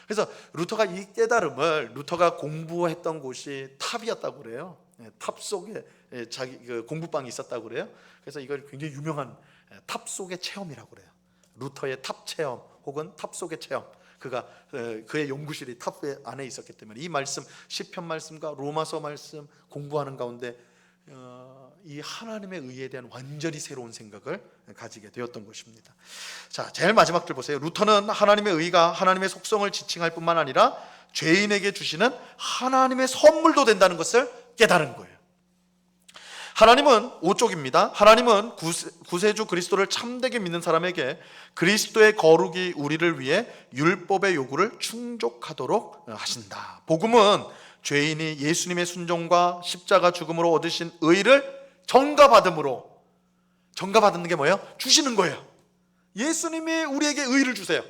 그래서 루터가 이 깨달음을, 루터가 공부했던 곳이 탑이었다고 그래요. 탑 속에 자기 공부방이 있었다고 그래요. 그래서 이걸 굉장히 유명한 탑 속의 체험이라고 그래요. 루터의 탑 체험 혹은 탑 속의 체험. 그의 연구실이 탑 안에 있었기 때문에 이 말씀, 시편 말씀과 로마서 말씀 공부하는 가운데 이 하나님의 의에 대한 완전히 새로운 생각을 가지게 되었던 것입니다. 자, 제일 마지막 줄 보세요. 루터는 하나님의 의가 하나님의 속성을 지칭할 뿐만 아니라 죄인에게 주시는 하나님의 선물도 된다는 것을 깨달은 거예요. 하나님은 5쪽입니다. 하나님은 구세주 그리스도를 참되게 믿는 사람에게 그리스도의 거룩이 우리를 위해 율법의 요구를 충족하도록 하신다. 복음은 죄인이 예수님의 순종과 십자가 죽음으로 얻으신 의를 전가받음으로, 전가받는 게 뭐예요? 주시는 거예요. 예수님이 우리에게 의를 주세요.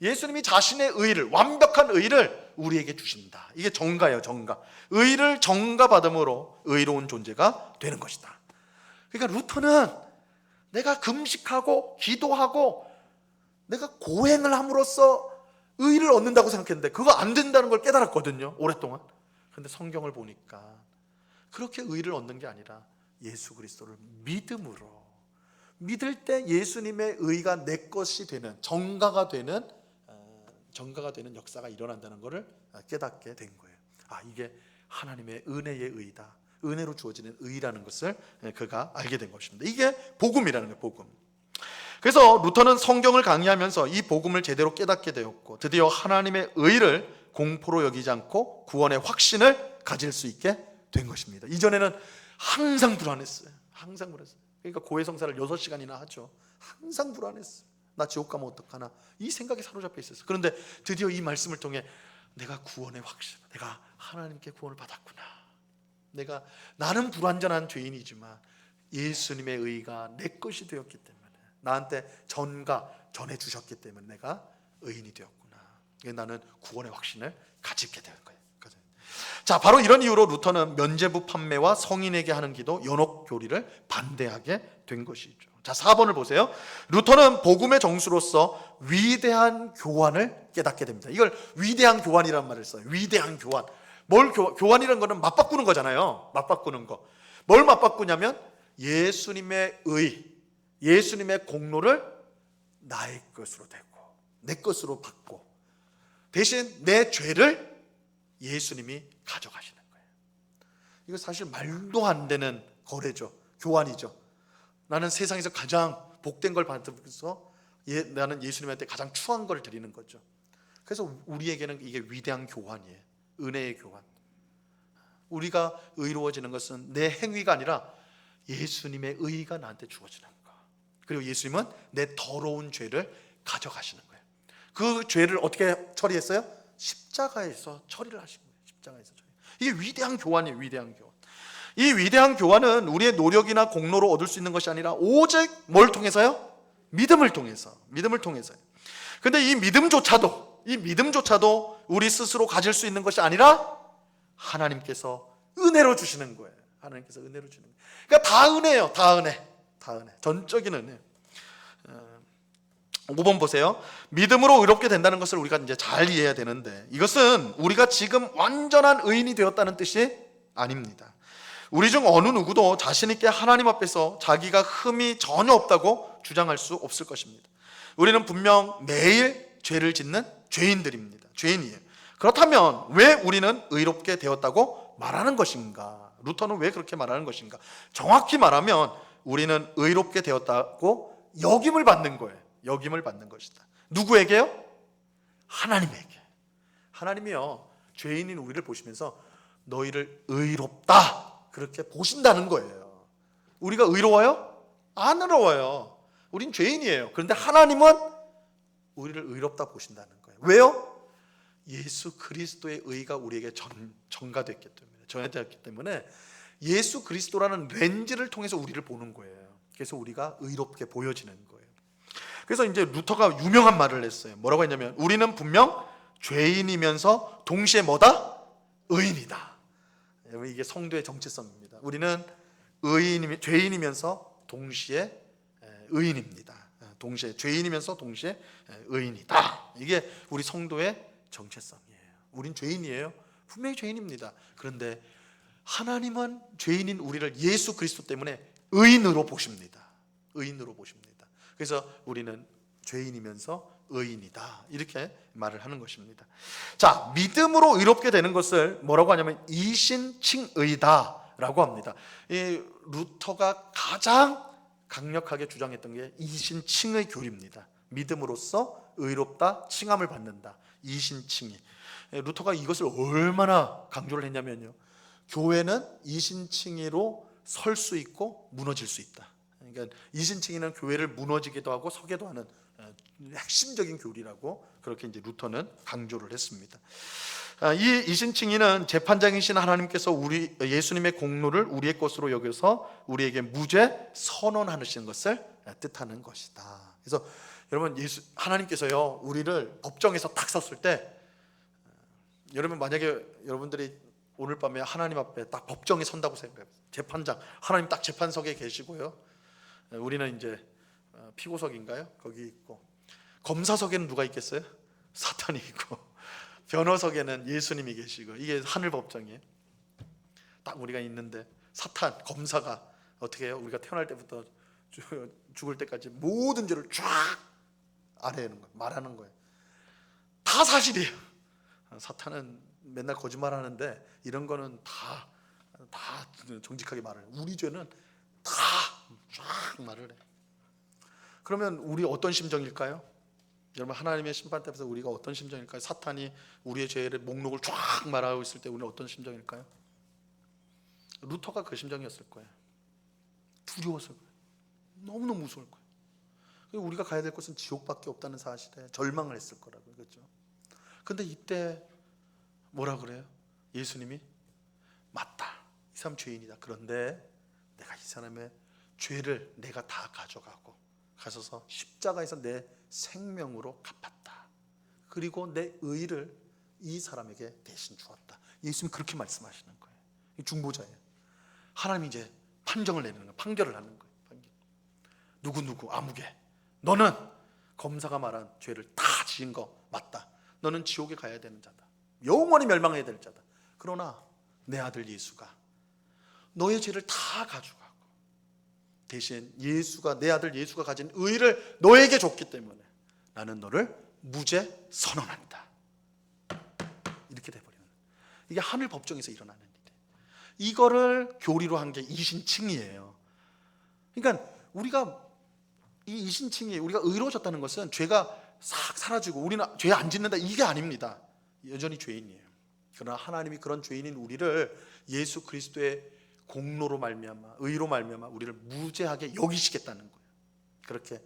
예수님이 자신의 의를, 완벽한 의를 우리에게 주신다. 이게 전가예요, 전가. 의를 전가받음으로 의로운 존재가 되는 것이다. 그러니까 루터는 내가 금식하고 기도하고 내가 고행을 함으로써 의를 얻는다고 생각했는데 그거 안 된다는 걸 깨달았거든요, 오랫동안. 그런데 성경을 보니까 그렇게 의를 얻는 게 아니라 예수 그리스도를 믿음으로, 믿을 때 예수님의 의가 내 것이 되는, 전가가 되는 역사가 일어난다는 것을 깨닫게 된 거예요. 이게 하나님의 은혜의 의다, 은혜로 주어지는 의라는 것을 그가 알게 된 것입니다. 이게 복음이라는 거예요, 복음. 그래서 루터는 성경을 강의하면서 이 복음을 제대로 깨닫게 되었고 드디어 하나님의 의를 공포로 여기지 않고 구원의 확신을 가질 수 있게 된 것입니다. 이전에는 항상 불안했어요. 항상 불안했어요. 그러니까 고해성사를 6시간이나 하죠. 항상 불안했어요. 나 지옥 가면 어떡하나, 이 생각에 사로잡혀 있었어요. 그런데 드디어 이 말씀을 통해 내가 구원의 확신, 내가 하나님께 구원을 받았구나, 나는 불완전한 죄인이지만 예수님의 의가 내 것이 되었기 때문에, 나한테 전해 주셨기 때문에 내가 의인이 되었구나, 나는 구원의 확신을 가지게 될 거예요. 자, 바로 이런 이유로 루터는 면죄부 판매와 성인에게 하는 기도, 연옥 교리를 반대하게 된 것이죠. 자, 4번을 보세요. 루터는 복음의 정수로서 위대한 교환을 깨닫게 됩니다. 이걸 위대한 교환이라는 말을 써요. 위대한 교환. 교환이라는 거는 맞바꾸는 거잖아요. 맞바꾸는 거. 뭘 맞바꾸냐면 예수님의 의, 예수님의 공로를 나의 것으로 되고 내 것으로 받고 대신 내 죄를 예수님이 가져가시는 거예요. 이거 사실 말도 안 되는 거래죠. 교환이죠. 나는 세상에서 가장 복된 걸 받으면서 나는 예수님한테 가장 추한 걸 드리는 거죠. 그래서 우리에게는 이게 위대한 교환이에요. 은혜의 교환. 우리가 의로워지는 것은 내 행위가 아니라 예수님의 의가 나한테 주어지는 거. 그리고 예수님은 내 더러운 죄를 가져가시는 거예요. 그 죄를 어떻게 처리했어요? 십자가에서 처리를 하신 거예요. 십자가에서 처리. 이게 위대한 교환이에요. 위대한 교환. 이 위대한 교환은 우리의 노력이나 공로로 얻을 수 있는 것이 아니라 오직 뭘 통해서요? 믿음을 통해서. 믿음을 통해서요. 근데 이 믿음조차도 우리 스스로 가질 수 있는 것이 아니라 하나님께서 은혜로 주시는 거예요. 하나님께서 은혜로 주는 거예요. 그러니까 다 은혜예요. 다 은혜. 전적인 은혜. 5번 보세요. 믿음으로 의롭게 된다는 것을 우리가 이제 잘 이해해야 되는데, 이것은 우리가 지금 완전한 의인이 되었다는 뜻이 아닙니다. 우리 중 어느 누구도 자신 있게 하나님 앞에서 자기가 흠이 전혀 없다고 주장할 수 없을 것입니다. 우리는 분명 매일 죄를 짓는 죄인들입니다. 죄인이에요. 그렇다면 왜 우리는 의롭게 되었다고 말하는 것인가? 루터는 왜 그렇게 말하는 것인가? 정확히 말하면 우리는 의롭게 되었다고 역임을 받는 거예요. 역임을 받는 것이다. 누구에게요? 하나님에게. 하나님이요, 죄인인 우리를 보시면서 너희를 의롭다 그렇게 보신다는 거예요. 우리가 의로워요? 안 의로워요. 우린 죄인이에요. 그런데 하나님은 우리를 의롭다 보신다는 거예요. 왜요? 예수 그리스도의 의가 우리에게 전가됐기 때문에, 전해졌기 때문에 예수 그리스도라는 렌즈를 통해서 우리를 보는 거예요. 그래서 우리가 의롭게 보여지는 거예요. 그래서 이제 루터가 유명한 말을 했어요. 뭐라고 했냐면, 우리는 분명 죄인이면서 동시에 뭐다? 의인이다. 이게 성도의 정체성입니다. 우리는 죄인이면서 동시에 의인입니다. 동시에 죄인이면서 동시에 의인이다. 이게 우리 성도의 정체성이에요. 우린 죄인이에요. 분명히 죄인입니다. 그런데 하나님은 죄인인 우리를 예수 그리스도 때문에 의인으로 보십니다. 의인으로 보십니다. 그래서 우리는 죄인이면서 의인이다 이렇게 말을 하는 것입니다. 자, 믿음으로 의롭게 되는 것을 뭐라고 하냐면 이신칭의다 라고 합니다. 이 루터가 가장 강력하게 주장했던 게 이신칭의 교리입니다. 믿음으로써 의롭다, 칭함을 받는다. 이신칭의. 루터가 이것을 얼마나 강조를 했냐면요, 교회는 이신칭의로 설 수 있고 무너질 수 있다. 그러니까 이신칭의는 교회를 무너지기도 하고 서게도 하는 핵심적인 교리라고 그렇게 이제 루터는 강조를 했습니다. 이 이신칭의는 재판장이신 하나님께서 예수님의 공로를 우리의 것으로 여겨서 우리에게 무죄 선언하시는 것을 뜻하는 것이다. 그래서 여러분, 하나님께서요 우리를 법정에서 딱 섰을 때, 여러분 만약에 여러분들이 오늘 밤에 하나님 앞에 딱 법정에 선다고 생각해요. 재판장, 하나님 딱 재판석에 계시고요, 우리는 이제 피고석인가요? 거기 있고, 검사석에는 누가 있겠어요? 사탄이 있고, 변호석에는 예수님이 계시고, 이게 하늘 법정이에요. 딱 우리가 있는데 사탄, 검사가 어떻게 해요? 우리가 태어날 때부터 죽을 때까지 모든 죄를 쫙 아래하는 거예요. 말하는 거예요. 다 사실이에요. 사탄은 맨날 거짓말하는데 이런 거는 다 정직하게 말해요. 우리 죄는 다 쫙 말을 해요. 그러면 우리 어떤 심정일까요? 여러분, 하나님의 심판 때에서 우리가 어떤 심정일까요? 사탄이 우리의 죄의 목록을 쫙 말하고 있을 때 우리는 어떤 심정일까요? 루터가 그 심정이었을 거예요. 두려웠을 거예요. 너무너무 무서울 거예요. 우리가 가야 될 곳은 지옥밖에 없다는 사실에 절망을 했을 거라고요. 그렇죠? 근데 이때 뭐라 그래요? 예수님이 맞다, 이 사람 죄인이다. 그런데 내가 이 사람의 죄를 내가 다 가져가고 가셔서 십자가에서 내 생명으로 갚았다. 그리고 내 의를 이 사람에게 대신 주었다. 예수님 그렇게 말씀하시는 거예요. 중보자예요. 하나님이 이제 판정을 내리는 거예요. 판결을 하는 거예요. 누구 아무개, 너는 검사가 말한 죄를 다 지은 거 맞다. 너는 지옥에 가야 되는 자다. 영원히 멸망해야 될 자다. 그러나 내 아들 예수가 너의 죄를 다 가져가고 대신 내 아들 예수가 가진 의를 너에게 줬기 때문에 나는 너를 무죄 선언한다. 이렇게 돼버리는 거예요. 이게 하늘 법정에서 일어나는 일이에요. 이거를 교리로 한 게 이신칭의예요. 그러니까 우리가 이 이신칭의, 우리가 의로워졌다는 것은 죄가 싹 사라지고 우리는 죄 안 짓는다, 이게 아닙니다. 여전히 죄인이에요. 그러나 하나님이 그런 죄인인 우리를 예수 그리스도의 공로로 말미암아, 의로 말미암아 우리를 무죄하게 여기시겠다는 거예요. 그렇게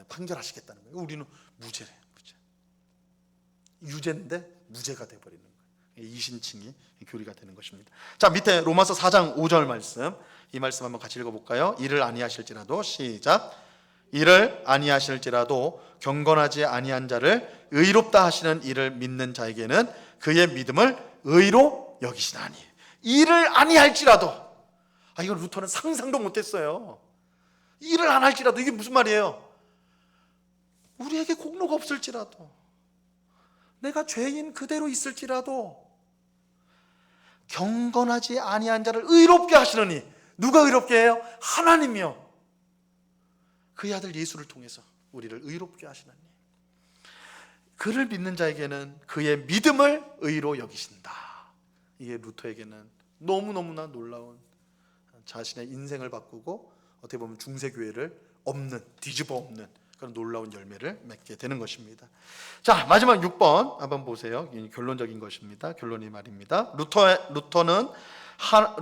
판결하시겠다는 거예요. 우리는 무죄래요. 유죄인데 무죄가 되어버리는 거예요. 이신칭이 교리가 되는 것입니다. 자, 밑에 로마서 4장 5절 말씀, 이 말씀 한번 같이 읽어볼까요? 이를 아니하실지라도, 시작. 이를 아니하실지라도 경건하지 아니한 자를 의롭다 하시는 이를 믿는 자에게는 그의 믿음을 의로 여기시나니. 이를 아니할지라도, 이건 루터는 상상도 못했어요. 일을 안 할지라도, 이게 무슨 말이에요? 우리에게 공로가 없을지라도, 내가 죄인 그대로 있을지라도 경건하지 아니한 자를 의롭게 하시느니. 누가 의롭게 해요? 하나님이요. 그의 아들 예수를 통해서 우리를 의롭게 하시느니. 그를 믿는 자에게는 그의 믿음을 의로 여기신다. 이게 루터에게는 너무너무나 놀라운, 자신의 인생을 바꾸고 어떻게 보면 중세교회를 뒤집어 엎는 그런 놀라운 열매를 맺게 되는 것입니다. 자, 마지막 6번 한번 보세요. 결론적인 것입니다. 결론이 말입니다.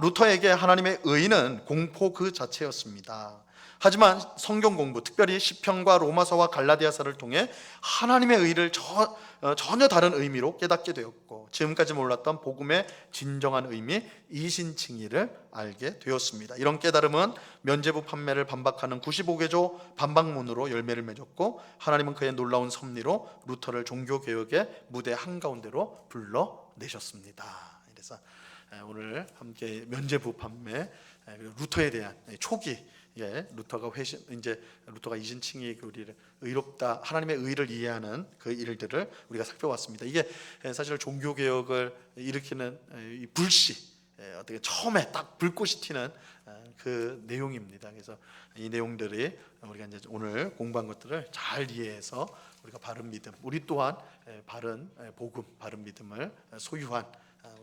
루터에게 하나님의 의는 공포 그 자체였습니다. 하지만 성경 공부, 특별히 시편과 로마서와 갈라디아서를 통해 하나님의 의를 전혀 다른 의미로 깨닫게 되었고, 지금까지 몰랐던 복음의 진정한 의미, 이신칭의를 알게 되었습니다. 이런 깨달음은 면죄부 판매를 반박하는 95개조 반박문으로 열매를 맺었고, 하나님은 그의 놀라운 섭리로 루터를 종교개혁의 무대 한가운데로 불러내셨습니다. 그래서 오늘 함께 면죄부 판매, 그리고 루터에 대한 초기, 루터가 이신칭의 우리를 의롭다, 하나님의 의를 이해하는 그 일들을 우리가 살펴봤습니다. 이게 사실 종교 개혁을 일으키는 이 불씨, 어떻게 처음에 딱 불꽃이 튀는 그 내용입니다. 그래서 이 내용들이 우리가 이제 오늘 공부한 것들을 잘 이해해서 우리가 바른 믿음, 우리 또한 바른 복음, 바른 믿음을 소유한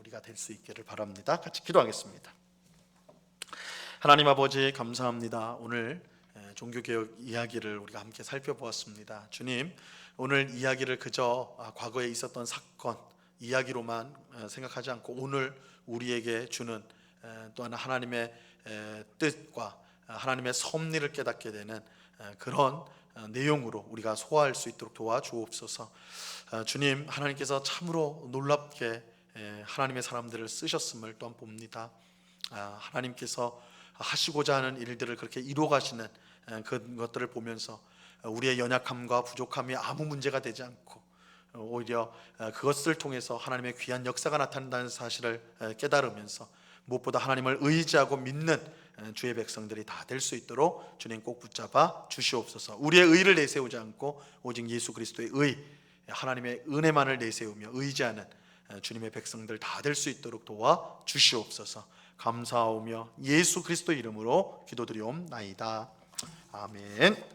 우리가 될 수 있기를 바랍니다. 같이 기도하겠습니다. 하나님 아버지, 감사합니다. 오늘 종교개혁 이야기를 우리가 함께 살펴보았습니다. 주님, 오늘 이야기를 그저 과거에 있었던 사건 이야기로만 생각하지 않고 오늘 우리에게 주는 또한 하나님의 뜻과 하나님의 섭리를 깨닫게 되는 그런 내용으로 우리가 소화할 수 있도록 도와주옵소서. 주님, 하나님께서 참으로 놀랍게 하나님의 사람들을 쓰셨음을 또한 봅니다. 하나님께서 하시고자 하는 일들을 그렇게 이루어가시는 그것들을 보면서 우리의 연약함과 부족함이 아무 문제가 되지 않고 오히려 그것을 통해서 하나님의 귀한 역사가 나타난다는 사실을 깨달으면서 무엇보다 하나님을 의지하고 믿는 주의 백성들이 다 될 수 있도록 주님 꼭 붙잡아 주시옵소서. 우리의 의를 내세우지 않고 오직 예수 그리스도의 의, 하나님의 은혜만을 내세우며 의지하는 주님의 백성들 다 될 수 있도록 도와 주시옵소서. 감사하오며 예수 그리스도 이름으로 기도드리옵나이다. 아멘.